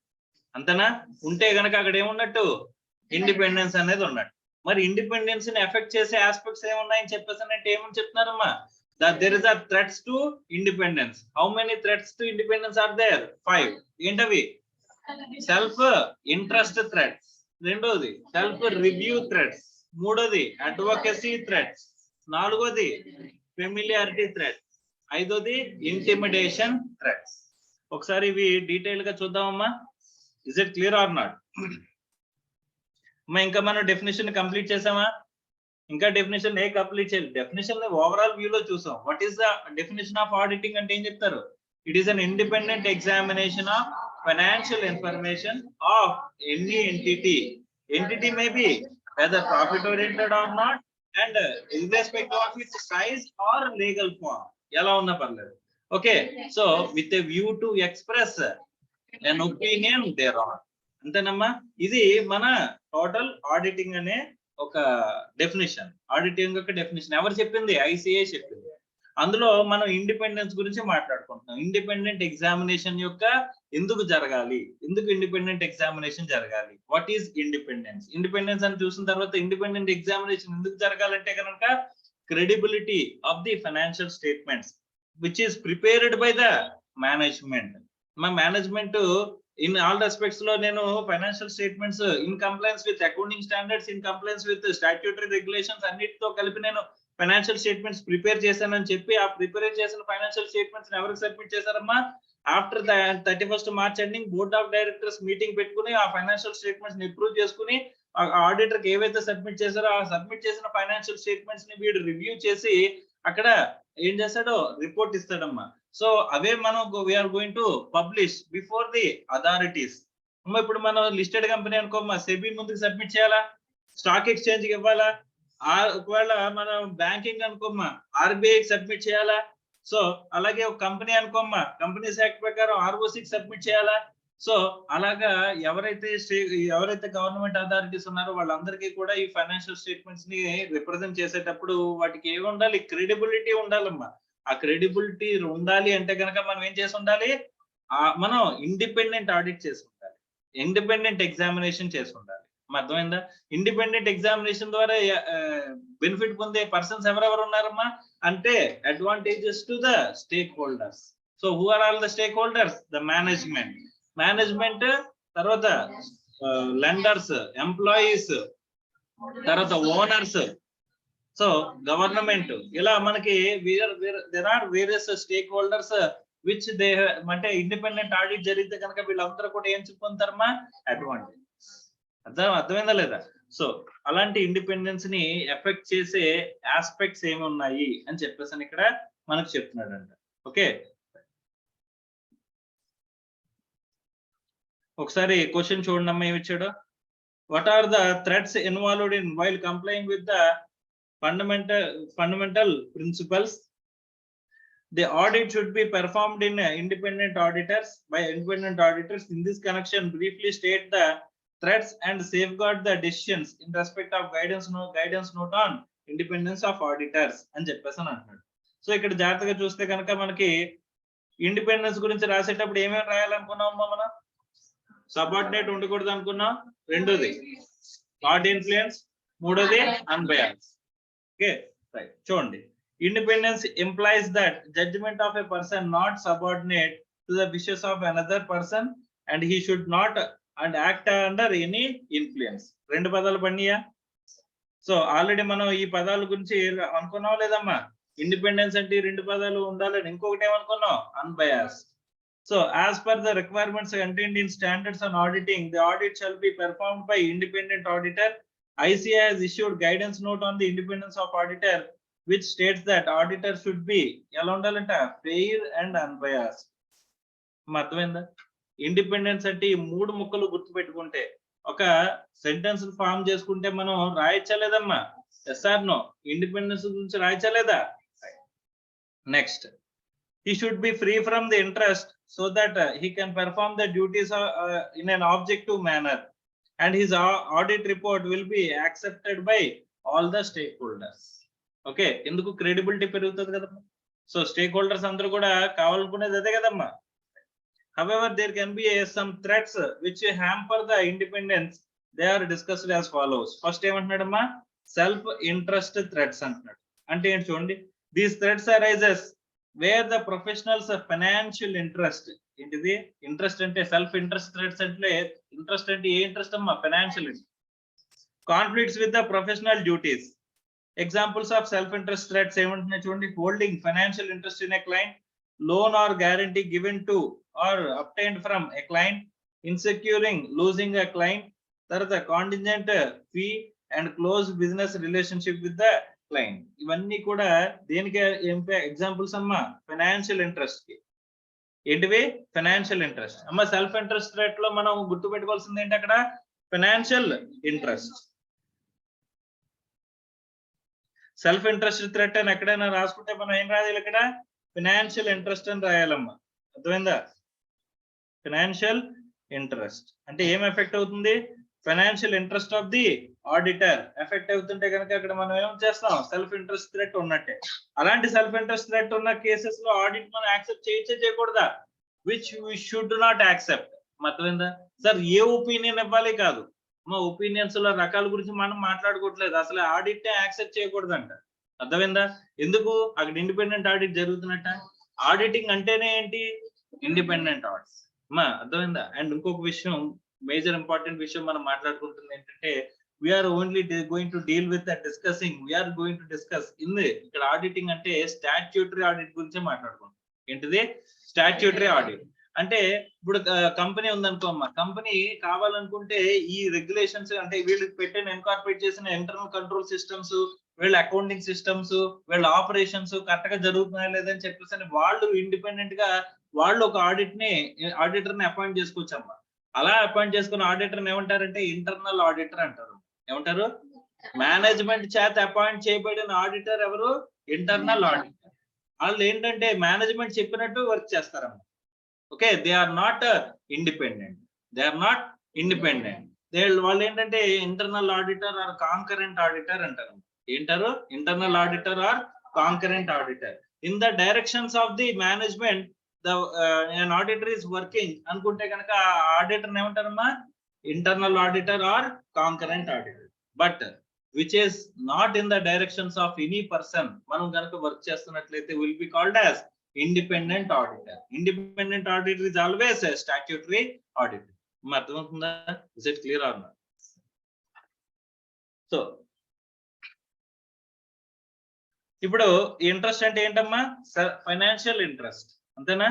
Speaker 1: అంతేనా? ఉంటే గనక అక్కడ ఏమున్నట్టు, ఇండిపెండెన్స్ అనేది ఉన్నట్టు. మరి ఇండిపెండెన్స్ ని ఎఫెక్ట్ చేసే ఆస్పెక్ట్స్ ఏమున్నాయని చెప్పేసి అంటే ఏమని చెప్తున్నారమ్మా, there is a threats to independence. How many threats to independence are there? 5. ఏంటవి? సెల్ఫ్ ఇంట్రెస్ట్ థ్రెట్స్, రెండోది సెల్ఫ్ రివ్యూ థ్రెట్స్, మూడోది అడ్వొకేసీ థ్రెట్స్, నాలుగోది ఫెమిలియారిటీ థ్రెట్స్, ఐదోది ఇంటిమిడేషన్ థ్రెట్స్. ఒకసారి ఇవి డీటెయిల్ గా చూద్దామమ్మా. Is it clear or not? ఇంకా మనం డెఫినేషన్ కంప్లీట్ చేసామా? ఇంకా డెఫినేషన్ కంప్లీట్ చేయాలి. డెఫినేషన్ ఓవరాల్ వ్యూ లో చూసాం. What is the definition of auditing అంటే ఏం చెప్తారు? It is an independent examination of financial information of any entity may be whether profit oriented or not and irrespective of its size or legal form, ఎలా ఉన్నా పర్లేదు. Okay, so with a view to express an opinion thereon. అంతేనమ్మా? ఇది మన total auditing అనే ఒక definition. Auditing యొక్క definition ఎవరు చెప్పింది? ICAI చెప్పింది. అందులో మనం ఇండిపెండెన్స్ గురించి మాట్లాడుకుంటున్నాం. ఇండిపెండెంట్ ఎగ్జామినేషన్ యొక్క ఎందుకు జరగాలి, ఎందుకు ఇండిపెండెంట్ ఎగ్జామినేషన్ జరగాలి, వాట్ ఈస్ ఇండిపెండెన్స్ అని చూసిన తర్వాత ఇండిపెండెంట్ ఎగ్జామినేషన్ ఎందుకు జరగాలంటే కనుక credibility of the financial statements which is prepared by the management. మా మేనేజ్మెంట్ ఇన్ ఆల్ రెస్పెక్ట్స్ లో నేను financial statements in complains with accounting standards, in complains with statutory regulations అన్నిటితో కలిపి నేను ఫైనాన్షియల్ స్టేట్మెంట్స్ ప్రిపేర్ చేశానని చెప్పి ఆ ప్రిపేర్ చేసిన ఫైనాన్షియల్ స్టేట్మెంట్స్ ఎవరికి సబ్మిట్ చేశారమ్మా? After 31st March ending board of directors meeting పెట్టుకుని ఆ ఫైనాన్షియల్ స్టేట్మెంట్స్ ని అప్రూవ్ చేసుకుని ఆడిటర్ కి ఏవైతే సబ్మిట్ చేశారో ఆ సబ్మిట్ చేసిన ఫైనాన్షియల్ స్టేట్మెంట్స్ ని వీడు రివ్యూ చేసి అక్కడ ఏం చేస్తాడో రిపోర్ట్ ఇస్తాడమ్మా. సో అవే మనం we are going to publish before the authorities. ఇప్పుడు మనం లిస్టెడ్ కంపెనీ అనుకోమ్మా, సెబీ ముందుకు సబ్మిట్ చేయాలా, స్టాక్ ఎక్స్చేంజ్ కి ఇవ్వాలా, ఒకవేళ మనం బ్యాంకింగ్ అనుకోమ్మా ఆర్బీఐ సబ్మిట్ చేయాలా. సో అలాగే ఒక కంపెనీ అనుకోమ్మా కంపెనీస్ యాక్ట్ ప్రకారం ఆర్ఓసి సబ్మిట్ చేయాలా. సో అలాగా ఎవరైతే గవర్నమెంట్ అథారిటీస్ ఉన్నారో వాళ్ళందరికీ కూడా ఈ ఫైనాన్షియల్ స్టేట్మెంట్స్ ని రిప్రజెంట్ చేసేటప్పుడు వాటికి ఏమి ఉండాలి? క్రెడిబిలిటీ ఉండాలమ్మా. ఆ క్రెడిబిలిటీ ఉండాలి అంటే కనుక మనం ఏం చేసి ఉండాలి? మనం ఇండిపెండెంట్ ఆడిట్ చేసి ఉండాలి, ఇండిపెండెంట్ ఎగ్జామినేషన్ చేసి ఉండాలి. అర్థమైందా? ఇండిపెండెంట్ ఎగ్జామినేషన్ ద్వారా బెనిఫిట్ పొందే పర్సన్స్ ఎవరెవరు ఉన్నారమ్మా అంటే advantages to the stake holders. So who are all the stake holders? The management, తర్వాత లెండర్స్, ఎంప్లాయీస్, తర్వాత ఓనర్స్, సో గవర్నమెంట్. ఇలా మనకి there are various stake holders which they అంటే ఇండిపెండెంట్ ఆడిట్ జరిగితే కనుక వీళ్ళందరూ కూడా ఏం చెప్పుకుంటారమ్మా? అడ్వాంటేజ్. అర్థమైందా లేదా? సో అలాంటి ఇండిపెండెన్స్ ని ఎఫెక్ట్ చేసే ఆస్పెక్ట్స్ ఏమి ఉన్నాయి అని చెప్పేసి ఇక్కడ మనకు చెప్తున్నాడంట. ఓకే, ఒకసారి క్వశ్చన్ చూడండి అమ్మా, ఏమి ఇచ్చాడు? What are the threats involved in while complying with the fundamental principles? The audit should be performed in independent auditors by independent auditors. In this connection, briefly state the threats and safeguard the decisions in respect of guidance note on independence of auditors అని చెప్పేసి అంటున్నాడు. So ఇక్కడ జాగ్రత్తగా చూస్తే కనుక మనకి independence గురించి రాసేటప్పుడు ఏమేమి రాయాలనుకున్నామమ్మా? మనం సబార్డినేట్ ఉండకూడదు అనుకున్నాం, రెండోది గాడ్ ఇన్ఫ్లుయెన్స్, మూడోది అన్బయాస్. Okay, right. చూడండి, independence implies that judgment of a person not subordinate to the wishes of another person and he should not and act under any influence. రెండు పదాలు పడినాయా? సో ఆల్రెడీ మనం ఈ పదాల గురించి అనుకున్నాం లేదమ్మా? ఇండిపెండెన్స్ అంటే రెండు పదాలు ఉండాలని. ఇంకొకటి ఏమనుకున్నాం? Unbiased. So as per the requirements contained in standards on auditing, the audit shall be performed by independent auditor. ICA has issued guidance note on the independence of auditor which states that auditor should be ఎలా ఉండాలంట? Fair and unbiased. అర్థమైందా? Independence అంటే ఈ మూడు ముక్కలు గుర్తు పెట్టుకుంటే ఒక సెంటెన్స్ ఫామ్ చేసుకుంటే మనం రాయచ్చలేదమ్మా? Yes or no? ఇండిపెండెన్స్ గురించి రాయచ్చలేదా? Next, he should be free from the interest so that he can perform the duties in an objective manner and his audit report will be accepted by all the stakeholders. Okay, ఎందుకు? Credibility పెరుగుతుంది కదమ్మా. So stake holders అందరూ కూడా కావాలనుకునేది అదే కదమ్మా. However, there can be some threats which hamper the independence. They are discussed as follows. First ఏమంటున్నాడమ్మా? Self interest threats అంటున్నాడు. అంటే ఏంటి చూడండి, these threats arises where the professionals financial interest. ఏంటిది? ఇంట్రెస్ట్ అంటే సెల్ఫ్ ఇంట్రెస్ట్ థ్రెట్స్ అంటే interest అంటే ఏ ఇంట్రెస్ట్ అమ్మా? Financial interest. Conflicts with the professional duties. Examples of self interest threats ఏమంటున్నాయి చూడండి, holding financial interest in a client, loan or guarantee given to or obtained from a client, in securing losing a client, తర్వాత contingent fee and close business relationship with the client. ఇవన్నీ కూడా దేనికి examples అమ్మా? Financial interest కి. ఏంటివి? Financial interest. అమ్మ self interest rate లో మనం గుర్తు పెట్టుకోవాల్సింది ఏంటి? అక్కడ financial interest. Self interest threat అని ఎక్కడైనా రాసుకుంటే మనం ఏం రాయాలి? ఇక్కడ ఫైనాన్షియల్ ఇంట్రెస్ట్ అని రాయాలమ్మా. అర్థమైందా? ఫైనాన్షియల్ ఇంట్రెస్ట్ అంటే ఏం ఎఫెక్ట్ అవుతుంది? Financial interest of the auditor effect అవుతుంటే కనుక అక్కడ మనం ఏం చేస్తాం? సెల్ఫ్ ఇంట్రెస్ట్ థ్రెట్ ఉన్నట్టే. అలాంటి సెల్ఫ్ ఇంట్రెస్ట్ థ్రెట్ ఉన్న కేసెస్ లో ఆడిట్ మనం యాక్సెప్ట్ చేయకూడదా? Which we should not accept. అర్థమైందా సార్? ఏ ఒపీనియన్ ఇవ్వాలి కాదు, మా ఒపీనియన్స్ లో రకాల గురించి మనం మాట్లాడుకోవట్లేదు. అసలు ఆడిట్ యాక్సెప్ట్ చేయకూడదంట. అర్థమైందా? ఎందుకు? అక్కడ ఇండిపెండెంట్ ఆడిట్ జరుగుతున్నట్ట. ఆడిటింగ్ అంటేనే ఏంటి? Independent audit. అమ్మా అర్థమైందా? అండ్ ఇంకొక విషయం, మేజర్ ఇంపార్టెంట్ విషయం మనం మాట్లాడుకుంటుంది ఏంటంటే, we are only going to deal with discussing, we are going to discuss ఇక్కడ ఆడిటింగ్ అంటే స్టాట్యూటరీ ఆడిట్ గురించే మాట్లాడుకుంటాం. ఏంటిది? స్టాట్యూటరీ ఆడిట్ అంటే ఇప్పుడు కంపెనీ ఉందనుకో అమ్మా, కంపెనీ కావాలనుకుంటే ఈ రెగ్యులేషన్స్ అంటే వీళ్ళు పెట్టిన ఇన్కార్పొరేట్ చేసిన ఇంటర్నల్ కంట్రోల్ సిస్టమ్స్, వీళ్ళ అకౌంటింగ్ సిస్టమ్స్, వీళ్ళ ఆపరేషన్స్ కరెక్ట్ గా జరుగుతున్నాయా లేదని చెప్పేసి వాళ్ళు ఇండిపెండెంట్ గా వాళ్ళు ఒక ఆడిటర్ ని అపాయింట్ చేసుకోవచ్చమ్మా. అలా అపాయింట్ చేసుకున్న ఆడిటర్ ని ఏమంటారంటే ఇంటర్నల్ ఆడిటర్ అంటారు. ఏమంటారు? మేనేజ్మెంట్ చేత అపాయింట్ చేయబడిన ఆడిటర్ ఎవరు? Internal auditor. వాళ్ళు ఏంటంటే మేనేజ్మెంట్ చెప్పినట్టు వర్క్ చేస్తారమ్మా. Okay, they are not independent. వాళ్ళు ఏంటంటే internal auditor or concurrent auditor అంటారు. ఏంటారు? Internal auditor or concurrent auditor. In the directions of the management an auditor is working అనుకుంటే కనుక ఆడిటర్ ఏమంటారమ్మా? Internal auditor or concurrent auditor. But which is not in the directions of any person మనం కనుక work చేస్తున్నట్లయితే will be called as independent auditor. Independent auditor is always a statutory auditor. అర్థమవుతుందా? Is it clear or not? So ఇప్పుడు interest అంటే ఏంటమ్మా? Financial interest, అంతేనా?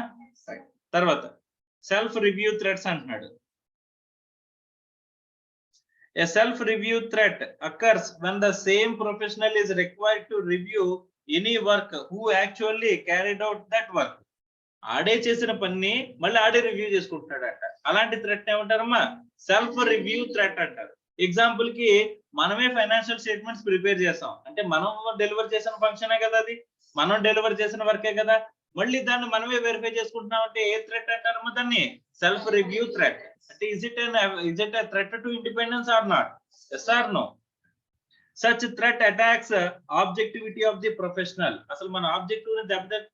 Speaker 1: తర్వాత self review threats అంటున్నాడు. A self-review threat occurs when the same professional is required to review any work who actually carried out that work. ఆడే చేసిన పని మళ్ళీ ఆడే రివ్యూ చేసుకుంటున్నాడట. అలాంటి థ్రెట్ ఏమంటారమ్మా? సెల్ఫ్ రివ్యూ థ్రెట్ అంటారు. ఎగ్జాంపుల్ కి మనమే ఫైనాన్షియల్ స్టేట్మెంట్స్ ప్రిపేర్ చేస్తాం అంటే మనం డెలివర్ చేసిన ఫంక్షనే కదా, అది మనం డెలివర్ చేసిన వర్కే కదా, మళ్ళీ దాన్ని మనమే వెరిఫై చేసుకుంటున్నాం అంటే ఏ థ్రెట్ అంటారమ్మా? దాన్ని సెల్ఫ్ రివ్యూ థ్రెట్. అంటే is it a threat to independence or not? Yes or no? Such threat attacks objectivity of the professional. అసలు మన ఆబ్జెక్టివ్ ని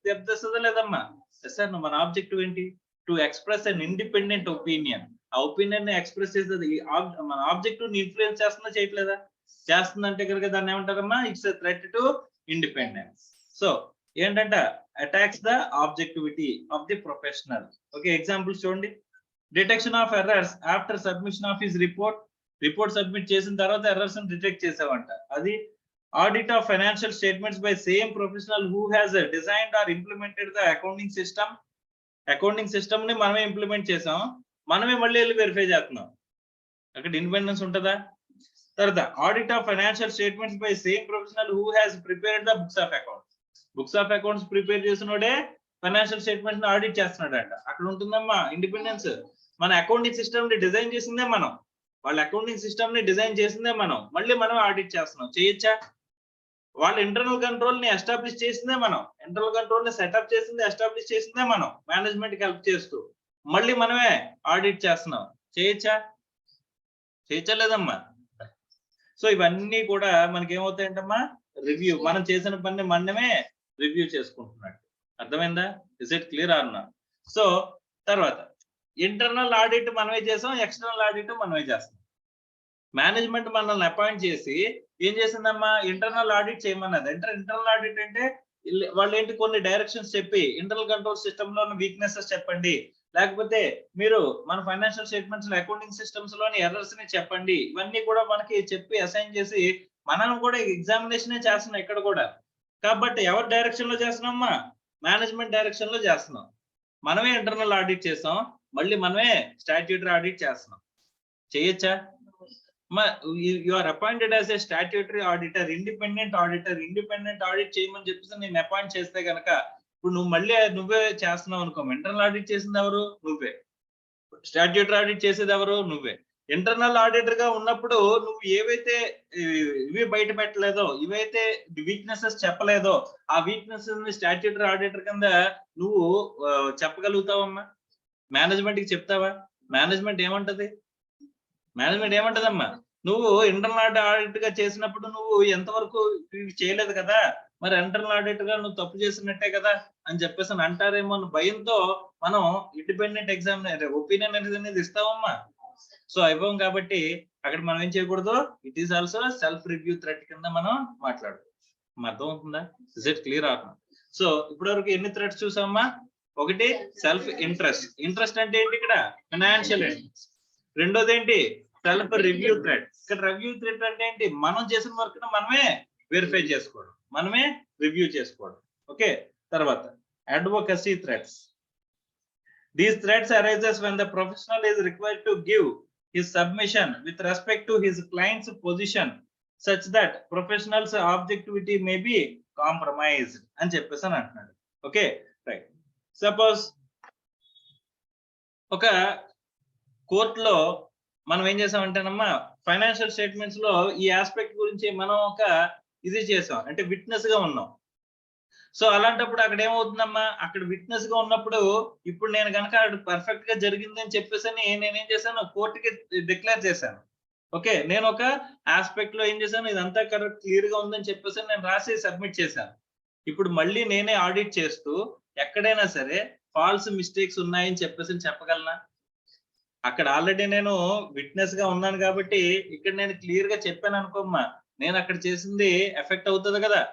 Speaker 1: దెబ్బతీస్తుందా లేదమ్మా? yes or no? మన ఆబ్జెక్టివ్ ఏంటి? To express an independent opinion. ఆ opinion ని express చేసేది మన ఆబ్జెక్టివ్ ని ఇన్ఫ్లుయెన్స్ చేస్తుందా చేయట్లేదా? చేస్తుందంటే కనుక దాన్ని ఏమంటారమ్మా? It's a threat to independence. So ఏంటంటే attacks the objectivity of the professional. Okay, examples చూడండి. Detection of errors after submission of his report submit చేసిన తర్వాత ఎర్రర్స్ ని డిటెక్ట్ చేసావంట. అది audit of financial statements by same professional who has designed or implemented the accounting system ని మనమే implement చేసాం, మనమే మళ్ళీ వెళ్ళి వెరిఫై చేస్తున్నాం. అక్కడ ఇండిపెండెన్స్ ఉంటుందా? తర్వాత audit of financial statements by same professional who has prepared the books of accounts prepare చేసినోడే ఫైనాన్షియల్ స్టేట్మెంట్స్ ని ఆడిట్ చేస్తున్నాడంట. అక్కడ ఉంటుందమ్మా ఇండిపెండెన్స్. మన అకౌంటింగ్ సిస్టమ్ ని డిజైన్ చేసిందే మనం, వాళ్ళ అకౌంటింగ్ సిస్టమ్ ని డిజైన్ చేసిందే మనం, మళ్ళీ మనం ఆడిట్ చేస్తున్నాం. చేయొచ్చా? వాళ్ళ ఇంటర్నల్ కంట్రోల్ ని ఎస్టాబ్లిష్ చేసిందే మనం, ఇంటర్నల్ కంట్రోల్ ని సెటప్ చేసిందే ఎస్టాబ్లిష్ చేసిందే మనం, మేనేజ్మెంట్ కి హెల్ప్ చేస్తూ మళ్ళీ మనమే ఆడిట్ చేస్తున్నాం. చేయొచ్చా లేదమ్మా? సో ఇవన్నీ కూడా మనకి ఏమవుతాయంటమ్మా? రివ్యూ. మనం చేసిన పని మనమే రివ్యూ చేసుకుంటున్నట్టు. అర్థమైందా? Is it clear or not? So తర్వాత ఇంటర్నల్ ఆడిట్ మనమే చేసాం, ఎక్స్టర్నల్ ఆడిట్ మనమే చేస్తాం. మేనేజ్మెంట్ మనల్ని అపాయింట్ చేసి ఏం చేసిందమ్మా? ఇంటర్నల్ ఆడిట్ చేయమన్నది. ఇంటర్నల్ ఆడిట్ అంటే వాళ్ళు ఏంటి కొన్ని డైరెక్షన్స్ చెప్పి ఇంటర్నల్ కంట్రోల్ సిస్టమ్ లో వీక్నెసెస్ చెప్పండి, లేకపోతే మీరు మన ఫైనాన్షియల్ స్టేట్మెంట్స్ లో అకౌంటింగ్ సిస్టమ్స్ లోని ఎర్రర్స్ ని చెప్పండి. ఇవన్నీ కూడా మనకి చెప్పి అసైన్ చేసి మనం కూడా ఎగ్జామినేషన్ చేస్తున్నాం ఇక్కడ కూడా. కాబట్టి ఎవరి డైరెక్షన్ లో చేస్తున్నామమ్మా? మేనేజ్మెంట్ డైరెక్షన్ లో చేస్తున్నాం. మనమే ఇంటర్నల్ ఆడిట్ చేసాం, మళ్ళీ మనమే స్టాట్యూటరీ ఆడిట్ చేస్తున్నాం. చేయొచ్చా? You are appointed as a statutory auditor, independent audit చేయమని చెప్పేసి నేను అపాయింట్ చేస్తే కనుక ఇప్పుడు నువ్వే చేస్తున్నావు అనుకో. ఇంటర్నల్ ఆడిట్ చేసింది ఎవరు? నువ్వే. స్టాట్యూటరీ ఆడిట్ చేసేది ఎవరు? నువ్వే. ఇంటర్నల్ ఆడిటర్ గా ఉన్నప్పుడు నువ్వు ఏవైతే ఇవి బయట పెట్టలేదో, ఇవైతే వీక్నెసెస్ చెప్పలేదో, ఆ వీక్నెసెస్ ని స్టాట్యూటరీ ఆడిటర్ కింద నువ్వు చెప్పగలుగుతావమ్మా? మేనేజ్మెంట్ కి చెప్తావా? మేనేజ్మెంట్ ఏమంటదమ్మా? నువ్వు ఇంటర్నల్ ఆడిట్ గా చేసినప్పుడు నువ్వు ఎంతవరకు చేయలేదు కదా, మరి ఇంటర్నల్ ఆడిట్ గా నువ్వు తప్పు చేసినట్టే కదా అని చెప్పేసి అంటారేమో అని భయంతో మనం ఇండిపెండెంట్ ఒపీనియన్ అనేది ఇస్తావమ్మా? సో ఇవ్వం. కాబట్టి అక్కడ మనం ఏం చేయకూడదు? It is also self review threat కింద మనం మాట్లాడకూడదు. అర్థం అవుతుందా? Is it clear or not? So ఇప్పటి వరకు ఎన్ని థ్రెట్స్ చూసామా? ఒకటి సెల్ఫ్ ఇంట్రెస్ట్. ఇంట్రెస్ట్ అంటే ఏంటి ఇక్కడ? Financial interest. రెండోది ఏంటి? Self review threat. ఇక్కడ రివ్యూ థ్రెట్ అంటే ఏంటి? మనం చేసిన వర్క్ మనమే వెరిఫై చేసుకోవడం, మనమే రివ్యూ చేసుకోవడం. ఓకే, తర్వాత advocacy threats. These threats arises when the professional is required to give his submission with respect to his client's position such that professional's objectivity may be compromised అని చెప్పేసి అని అంటున్నాడు. Okay, right. Suppose ఒక కోర్టులో మనం ఏం చేసామంటేనమ్మా, financial statements లో ఈ ఆస్పెక్ట్ గురించి మనం ఒక ఇది చేసాం, అంటే విట్నెస్ గా ఉన్నాం. సో అలాంటప్పుడు అక్కడ ఏమవుతుందమ్మా, అక్కడ విట్నెస్ గా ఉన్నప్పుడు ఇప్పుడు నేను కనుక పర్ఫెక్ట్ గా జరిగింది అని చెప్పేసి నేనేం చేశాను, కోర్టుకి డిక్లేర్ చేశాను. ఓకే, నేను ఒక ఆస్పెక్ట్ లో ఏం చేశాను, ఇదంతా కరెక్ట్ క్లియర్ గా ఉందని చెప్పేసి నేను రాసి సబ్మిట్ చేశాను. ఇప్పుడు మళ్ళీ నేనే ఆడిట్ చేస్తూ ఎక్కడైనా సరే ఫాల్స్ మిస్టేక్స్ ఉన్నాయని చెప్పేసి చెప్పగలనా? అక్కడ ఆల్రెడీ నేను విట్నెస్ గా ఉన్నాను కాబట్టి ఇక్కడ నేను క్లియర్ గా చెప్పాను అనుకోమ్మా, నేను అక్కడ చేసింది ఎఫెక్ట్ అవుతుంది కదా.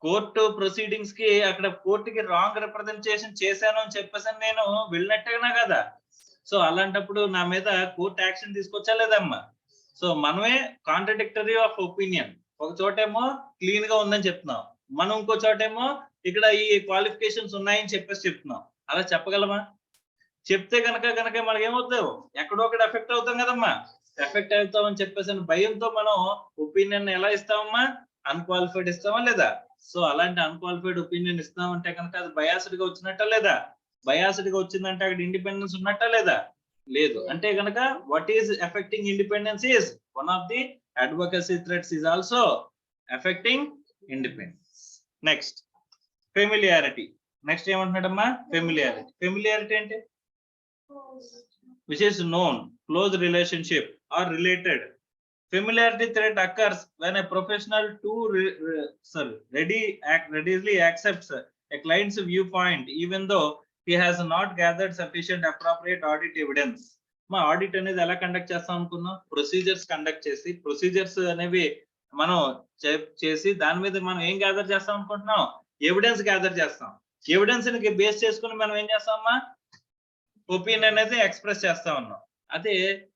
Speaker 1: కోర్టు ప్రొసీడింగ్స్ కి అక్కడ కోర్టుకి రాంగ్ రిప్రజెంటేషన్ చేశాను అని చెప్పేసి నేను వెళ్ళినట్టేనా కదా. సో అలాంటప్పుడు నా మీద కోర్టు యాక్షన్ తీసుకొచ్చా లేదమ్మా. సో మనమే కాంట్రడిక్టరీ ఆఫ్ ఒపీనియన్, ఒక చోటేమో క్లీన్ గా ఉందని చెప్తున్నాం, మనం ఇంకో చోటేమో ఇక్కడ ఈ క్వాలిఫికేషన్స్ ఉన్నాయని చెప్పేసి చెప్తున్నాం. అలా చెప్పగలమా? చెప్తే కనుక మనకి ఏమవుతావు, ఎక్కడో ఒకటి ఎఫెక్ట్ అవుతాం కదమ్మా. ఎఫెక్ట్ అవుతామని చెప్పేసి భయంతో మనం ఒపీనియన్ ఎలా ఇస్తామమ్మా, అన్క్వాలిఫైడ్ ఇస్తామా లేదా? సో అలాంటి అన్క్వాలిఫైడ్ ఒపీనియన్ ఇస్తామంటే కనుక అది బయాస్డ్ గా వచ్చినట్టా లేదా? బయాస్డ్ గా వచ్చిందంటే అక్కడ ఇండిపెండెన్స్ ఉన్నట్టా లేదా? లేదు. అంటే కనుక what is affecting independence is one of the advocacy threats is also affecting independence. Next familiarity. Next ఏమంటున్నాడమ్మా, ఫెమిలియారిటీ. ఫెమిలియారిటీ అంటే which is known, close relationship or related. Familiarity threat occurs when a professional readily accepts a client's viewpoint even though he has not gathered sufficient appropriate audit evidence. మా audit అనేది ఎలా conduct చేస్తాం అనుకున్నాం, procedures conduct చేసి, procedures అనేవి మనం చేసి దాని మీద మనం ఏం గ్యాదర్ చేస్తాం అనుకుంటున్నాం, ఎవిడెన్స్ గ్యాదర్ చేస్తాం. ఎవిడెన్స్ ని బేస్ చేసుకుని మనం ఏం చేస్తామమ్మా, ఒపీనియన్ అనేది ఎక్స్ప్రెస్ చేస్తా ఉన్నాం. అదే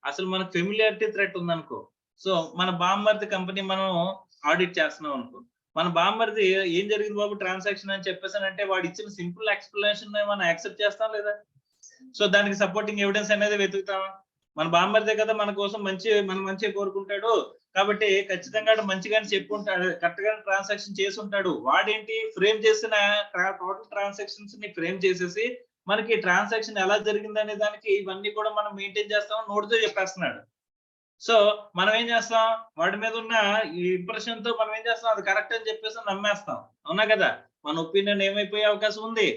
Speaker 1: అసలు మనకు ఫెమిలియారిటీ థ్రెట్ ఉందనుకో, సో మన బామ్మర్ది కంపెనీ మనం ఆడిట్ చేస్తున్నాం అనుకో, మన బామ్మర్ది ఏం జరిగింది బాబు ట్రాన్సాక్షన్ అని చెప్పేసానంటే వాడు ఇచ్చిన సింపుల్ ఎక్స్ప్లెనేషన్ మనం యాక్సెప్ట్ చేస్తాం లేదా? సో దానికి సపోర్టింగ్ ఎవిడెన్స్ అనేది వెతుకుతాం. మన బామ్మర్దే కదా మన కోసం మంచిగా కోరుకుంటాడు కాబట్టి ఖచ్చితంగా మంచిగానే చెప్పుకుంటాడు, కరెక్ట్ గా ట్రాన్సాక్షన్ చేసి ఉంటాడు. వాడేంటి ఫ్రేమ్ చేసిన టోటల్ ట్రాన్సాక్షన్స్ ని ఫ్రేమ్ చేసేసి మనకి ట్రాన్సాక్షన్ ఎలా జరిగింది అనే దానికి ఇవన్నీ కూడా మనం మెయింటైన్ చేస్తాం, నోటుతో చెప్పేస్తున్నాడు. సో మనం ఏం చేస్తాం, వాడి మీద ఉన్న ఈ ఇంప్రెషన్ తో మనం ఏం చేస్తాం, అది కరెక్ట్ అని చెప్పేసి నమ్మేస్తాం. అవునా కదా? మన ఒపీనియన్ ఏమైపోయే అవకాశం ఉంది,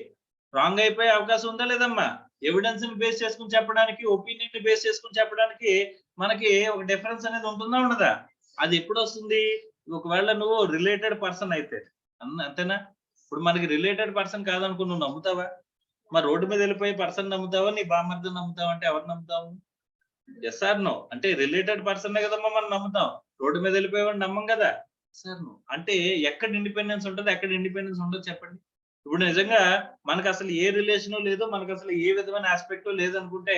Speaker 1: రాంగ్ అయిపోయే అవకాశం ఉందా లేదమ్మా? ఎవిడెన్స్ ని బేస్ చేసుకుని చెప్పడానికి, ఒపీనియన్ ని బేస్ చేసుకుని చెప్పడానికి మనకి ఒక డిఫరెన్స్ అనేది ఉంటుందా ఉండదా? అది ఎప్పుడు వస్తుంది, ఒకవేళ నువ్వు రిలేటెడ్ పర్సన్ అయితే అంతేనా. ఇప్పుడు మనకి రిలేటెడ్ పర్సన్ కాదనుకో నువ్వు నమ్ముతావా? మరి రోడ్డు మీద వెళ్ళిపోయి పర్సన్ నమ్ముతావా, నీ బామ్మర్ది నమ్ముతావా అంటే ఎవరు నమ్ముతావు? ఎస్ ఆర్ నో అంటే రిలేటెడ్ పర్సన్ కదమ్మా మనం నమ్ముతాం, రోడ్డు మీద వెళ్ళిపోయేవాడు నమ్మం కదా. సార్ నో అంటే ఎక్కడ ఇండిపెండెన్స్ ఉంటుంది, ఎక్కడ ఇండిపెండెన్స్ ఉండదు చెప్పండి. ఇప్పుడు నిజంగా మనకు అసలు ఏ రిలేషన్ లేదు, మనకు అసలు ఏ విధమైన ఆస్పెక్ట్ లేదు అనుకుంటే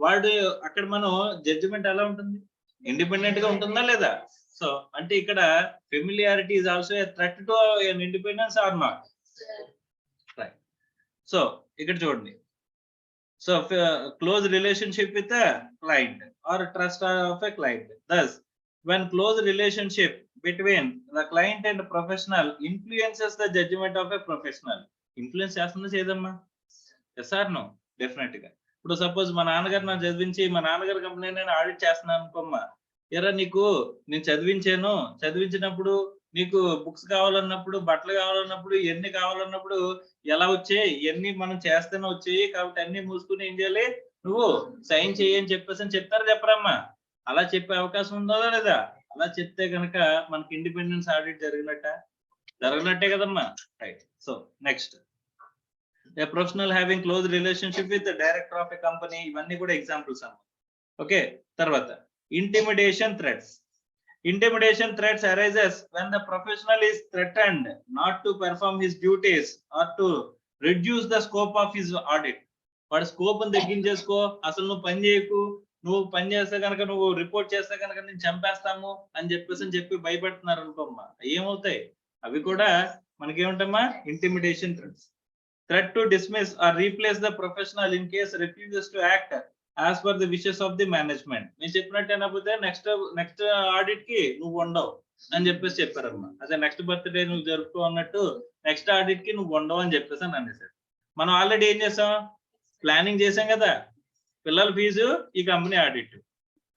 Speaker 1: వాడు అక్కడ మనం జడ్జిమెంట్ ఎలా ఉంటుంది, ఇండిపెండెంట్ గా ఉంటుందా లేదా? సో అంటే ఇక్కడ familiarity is also a threat to independence or not. Right. So ఇక్కడ చూడండి, so close relationship with a client or trust of a client. Thus when close relationship between the client and professional influences the judgment of a professional. Influence చేస్తుందా చేయదమ్మా? Yes or no? Definite గా. ఇప్పుడు suppose మా నాన్నగారు నాకు చదివించి, మా నాన్నగారి కంపెనీ నేను ఆడిట్ చేస్తున్నాను అనుకోమ్మా, ఎరా నీకు నేను చదివించినప్పుడు నీకు బుక్స్ కావాలన్నప్పుడు, బట్టలు కావాలన్నప్పుడు, ఇవన్నీ కావాలన్నప్పుడు ఎలా వచ్చాయి, ఇవన్నీ మనం చేస్తేనే వచ్చాయి కాబట్టి అన్ని మూసుకుని ఏం చేయాలి, నువ్వు సైన్ చేయి అని చెప్పేసి చెప్తారా చెప్పరమ్మా? అలా చెప్పే అవకాశం ఉందా లేదా? అలా చెప్తే కనుక మనకి ఇండిపెండెన్స్ ఆడిట్ జరగనట్టే కదమ్మా. Right. So next a professional having close relationship with director of a company, ఇవన్నీ కూడా ఎగ్జాంపుల్స్ అమ్మా. ఓకే, తర్వాత intimidation threats. Intimidation threats arises when the professional is threatened not to perform his duties or to reduce the scope of his audit. వాడు scope తగ్గించేసుకో, అసలు నువ్వు పని చేయకు, నువ్వు పని చేస్తే కనుక, నువ్వు రిపోర్ట్ చేస్తే కనుక నేను చంపేస్తాము అని చెప్పి భయపెడుతున్నారు అనుకోమ్మా, ఏమవుతాయి అవి కూడా మనకేముంటమ్మా, intimidation threats. Threat to dismiss or replace the professional in case refuses to act as per the wishes of the management. నేను చెప్పినట్టు అయినపోతే నెక్స్ట్ ఆడిట్ కి నువ్వు ఉండవు అని చెప్పారమ్మా. అదే నెక్స్ట్ బర్త్డే నువ్వు జరుపుకో అన్నట్టు నెక్స్ట్ ఆడిట్ కి నువ్వు ఉండవు అని చెప్పేసి అని అనేసారు. మనం ఆల్రెడీ ఏం చేసాం, ప్లానింగ్ చేసాం కదా, పిల్లల ఫీజు ఈ కంపెనీ ఆడిట్,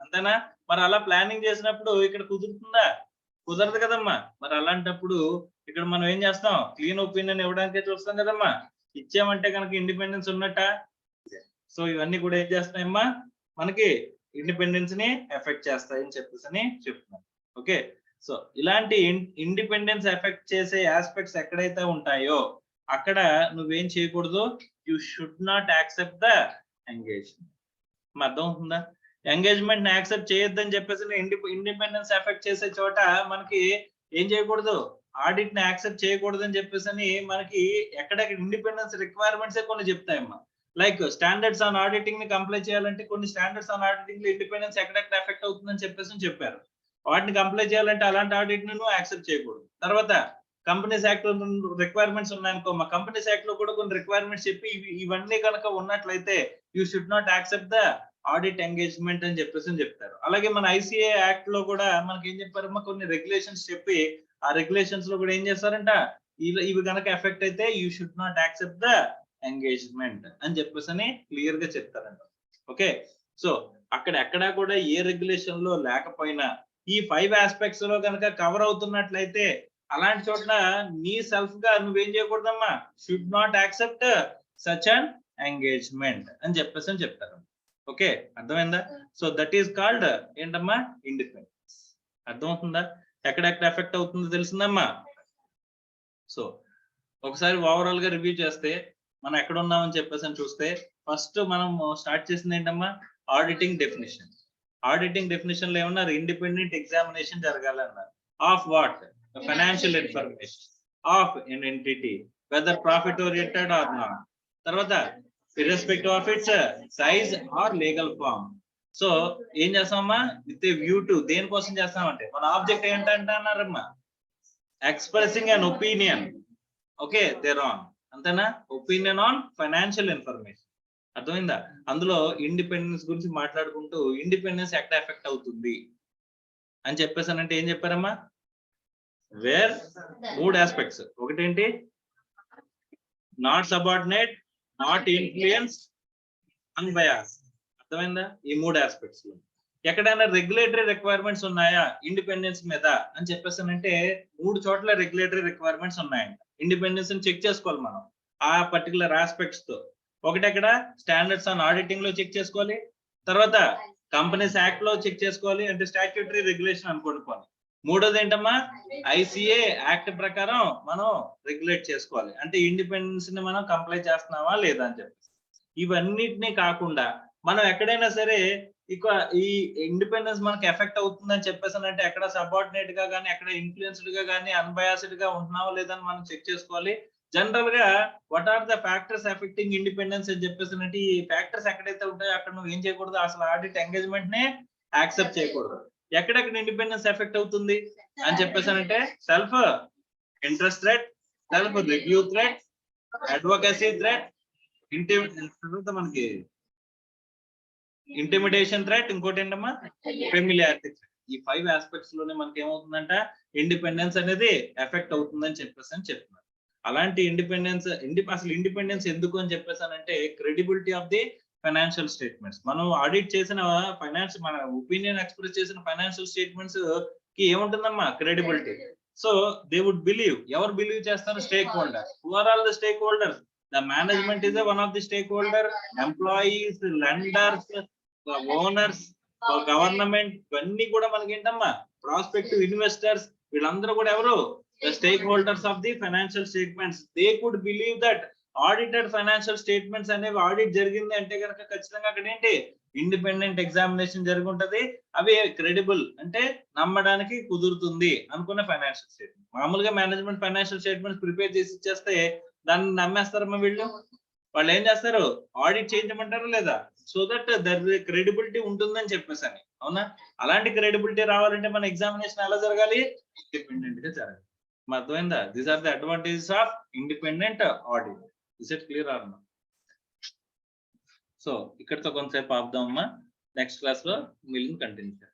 Speaker 1: అంతేనా? మరి అలా ప్లానింగ్ చేసినప్పుడు ఇక్కడ కుదురుతుందా? కుదరదు కదమ్మా. మరి అలాంటప్పుడు ఇక్కడ మనం ఏం చేస్తాం, క్లీన్ ఒపీనియన్ ఇవ్వడానికే చూస్తాం కదమ్మా. ఇచ్చామంటే కనుక ఇండిపెండెన్స్ ఉన్నట్ట. సో ఇవన్నీ కూడా ఏం చేస్తాయమ్మా, మనకి ఇండిపెండెన్స్ ని ఎఫెక్ట్ చేస్తాయని చెప్పేసి చెప్తున్నాను. ఓకే, సో ఇలాంటి ఇండిపెండెన్స్ ఎఫెక్ట్ చేసే ఆస్పెక్ట్స్ ఎక్కడైతే ఉంటాయో అక్కడ నువ్వేం చేయకూడదు, you should not accept the engagement. అర్థం అవుతుందా? ఎంగేజ్మెంట్ ని యాక్సెప్ట్ చేయొద్దని చెప్పేసి ఇండిపెండెన్స్ ఎఫెక్ట్ చేసే చోట మనకి ఏం చేయకూడదు, ఆడిట్ ని యాక్సెప్ట్ చేయకూడదు అని చెప్పేసి మనకి ఎక్కడెక్కడ ఇండిపెండెన్స్ రిక్వైర్మెంట్స్ కొన్ని చెప్తాయమ్మా. లైక్ స్టాండర్డ్స్ ఆన్ ఆడిటింగ్ ని కంప్లై చేయాలంటే కొన్ని స్టాండర్డ్స్ ఆన్ ఆడిటింగ్ లో ఇండిపెండెన్స్ ఎక్కడెక్కడ ఎఫెక్ట్ అవుతుందని చెప్పేసి చెప్పారు. వాటిని కంప్లై చేయాలంటే అలాంటి ఆడిట్ ను యాక్సెప్ట్ చేయకూడదు. తర్వాత కంపెనీస్ యాక్ట్ రిక్వైర్మెంట్స్ ఉన్నాయనుకో, మా కంపెనీస్ యాక్ట్ లో కూడా కొన్ని రిక్వైర్మెంట్స్ చెప్పి ఇవన్నీ కనుక ఉన్నట్లయితే you should not accept the audit engagement అని చెప్పేసి చెప్తారు. అలాగే మన ఐసిఏ యాక్ట్ లో కూడా మనకి ఏం చెప్పారమ్మా, కొన్ని రెగ్యులేషన్స్ చెప్పి ఆ రెగ్యులేషన్స్ లో కూడా ఏం చేస్తారంట, ఇవి కనుక ఎఫెక్ట్ అయితే you should not accept the engagement అని చెప్పేసి క్లియర్ గా చెప్తారంట. ఓకే, సో అక్కడ ఎక్కడా కూడా ఏ రెగ్యులేషన్ లో లేకపోయినా ఈ 5 ఆస్పెక్ట్స్ లో కనుక కవర్ అవుతున్నట్లయితే అలాంటి చోట్ల నీ సెల్ఫ్ గా నువ్వేం చేయకూడదమ్మా, should not accept such an engagement అని చెప్పేసి చెప్తారు. ఓకే, అర్థమైందా? సో దట్ ఈస్ కాల్డ్ ఏంటమ్మా, ఇండిపెండెన్స్. అర్థమవుతుందా? ఎక్కడెక్కడ ఎఫెక్ట్ అవుతుందో తెలిసిందమ్మా. సో ఒకసారి ఓవరాల్ గా రివ్యూ చేస్తే మనం ఎక్కడ ఉన్నామని చెప్పేసి చూస్తే ఫస్ట్ మనం స్టార్ట్ చేసింది ఏంటమ్మా, ఆడిటింగ్ డెఫినేషన్. ఆడిటింగ్ డెఫినేషన్ లో ఏమన్నారు, ఇండిపెండెంట్ ఎగ్జామినేషన్ జరగాలన్నారు of what, financial information of an entity whether profit oriented or not. తర్వాత irrespective of its size or legal form. So ఏం చేస్తామమ్మా, విత్ ఏ వ్యూ టు దేనికోసం చేస్తామంటే మన ఆబ్జెక్ట్ ఏంటంటున్నారమ్మా, expressing an opinion. Okay, there on, అంతేనా, opinion on financial information. అర్థమైందా? అందులో ఇండిపెండెన్స్ గురించి మాట్లాడుకుంటూ ఇండిపెండెన్స్ ఎక్కడ ఎఫెక్ట్ అవుతుంది అని చెప్పేసానంటే ఏం చెప్పారమ్మా, వేర్ 3 ఆస్పెక్ట్స్. ఒకటేంటి, not subordinate, not influence, unbiased. అర్థమైందా? ఈ 3 ఆస్పెక్ట్స్ లో ఎక్కడైనా రెగ్యులేటరీ రిక్వైర్మెంట్స్ ఉన్నాయా ఇండిపెండెన్స్ మీద అని చెప్పేసానంటే 3 చోట్ల రెగ్యులేటరీ రిక్వైర్మెంట్స్ ఉన్నాయంట. ఇండిపెండెన్స్ ని చెక్ చేసుకోవాలి మనం ఆ పర్టికులర్ ఆస్పెక్ట్స్ తో. ఒకటి ఎక్కడ, స్టాండర్డ్స్ ఆన్ ఆడిటింగ్ లో చెక్ చేసుకోవాలి, తర్వాత కంపెనీస్ యాక్ట్ లో చెక్ చేసుకోవాలి, అంటే స్టాట్యూటరీ రెగ్యులేషన్ అనుకోండి. మూడోది ఏంటమ్మా, ఐసిఏ యాక్ట్ ప్రకారం మనం రెగ్యులేట్ చేసుకోవాలి, అంటే ఇండిపెండెన్స్ ని మనం కంప్లై చేస్తున్నావా లేదా అని చెప్పి. ఇవన్నిటినీ కాకుండా మనం ఎక్కడైనా సరే ఇక ఈ ఇండిపెండెన్స్ మనకి ఎఫెక్ట్ అవుతుందని చెప్పేసానంటే ఎక్కడ సబార్డినేట్ గా కానీ, ఎక్కడ ఇన్ఫ్లుయెన్స్డ్ గా కానీ, అన్బయాస్డ్ గా ఉంటున్నావా లేదని మనం చెక్ చేసుకోవాలి. జనరల్ గా what are the factors affecting independence అని చెప్పేసి ఈ ఫ్యాక్టర్స్ ఎక్కడైతే ఉంటాయో అక్కడ నువ్వు ఏం చేయకూడదు, అసలు ఆడిట్ ఎంగేజ్మెంట్ నే యాక్సెప్ట్ చేయకూడదు. ఎక్కడెక్కడ ఇండిపెండెన్స్ ఎఫెక్ట్ అవుతుంది అని చెప్పేసానంటే self interest threat, self review threat, advocacy threat, మనకి ఇంటిమిడేషన్ థ్రెట్, ఇంకోటి ఏంటమ్మా ఫెమిలియారిటీ థ్రెట్. ఈ 5 ఆస్పెక్ట్స్ లోనే మనకి ఏమవుతుందంట, ఇండిపెండెన్స్ అనేది ఎఫెక్ట్ అవుతుందని చెప్పేసి చెప్తున్నారు. అలాంటి ఇండిపెండెన్స్ అసలు ఇండిపెండెన్స్ ఎందుకు అని చెప్పేసానంటే credibility of the financial statements. మనం ఆడిట్ చేసిన మన ఒపీనియన్ ఎక్స్ప్రెస్ చేసిన ఫైనాన్షియల్ స్టేట్మెంట్స్ కి ఏముంటుందమ్మా, credibility. So they would believe, ఎవరు బిలీవ్ చేస్తారు, stakeholder. Who are all the stake holders? The management is one of the stakeholder, employees, lenders, owners, government, ఇవన్నీ కూడా మనకి ఏంటమ్మా ప్రాస్పెక్టివ్ ఇన్వెస్టర్స్. వీళ్ళందరూ కూడా ఎవరు, the stakeholders of the financial statements. They could believe that audited financial statements అనేవి audit జరిగింది అంటే కనుక ఖచ్చితంగా అక్కడ ఏంటి, ఇండిపెండెంట్ ఎగ్జామినేషన్ జరిగి ఉంటది, అవి క్రెడిబుల్ అంటే నమ్మడానికి కుదురుతుంది అనుకున్న ఫైనాన్షియల్ స్టేట్మెంట్. మామూలుగా మేనేజ్మెంట్ ఫైనాన్షియల్ స్టేట్మెంట్స్ ప్రిపేర్ చేసి ఇచ్చేస్తే దాన్ని నమ్మేస్తారమ్మా వీళ్ళు? వాళ్ళు ఏం చేస్తారు? ఆడిట్ చేయించమంటారా లేదా? సో దట్ దర్ క్రెడిబిలిటీ ఉంటుందని చెప్పేసి అని. అవునా? అలాంటి క్రెడిబిలిటీ రావాలంటే మన ఎగ్జామినేషన్ ఎలా జరగాలి? ఇండిపెండెంట్ గా జరగాలి. అర్థమైందా? These are the advantages of independent audit. Is it clear or no? So ఇక్కడితో కొంతసేపు ఆపుదామమ్మా. నెక్స్ట్ క్లాస్ లో మిగిలిన కంటిన్యూ చేద్దాం.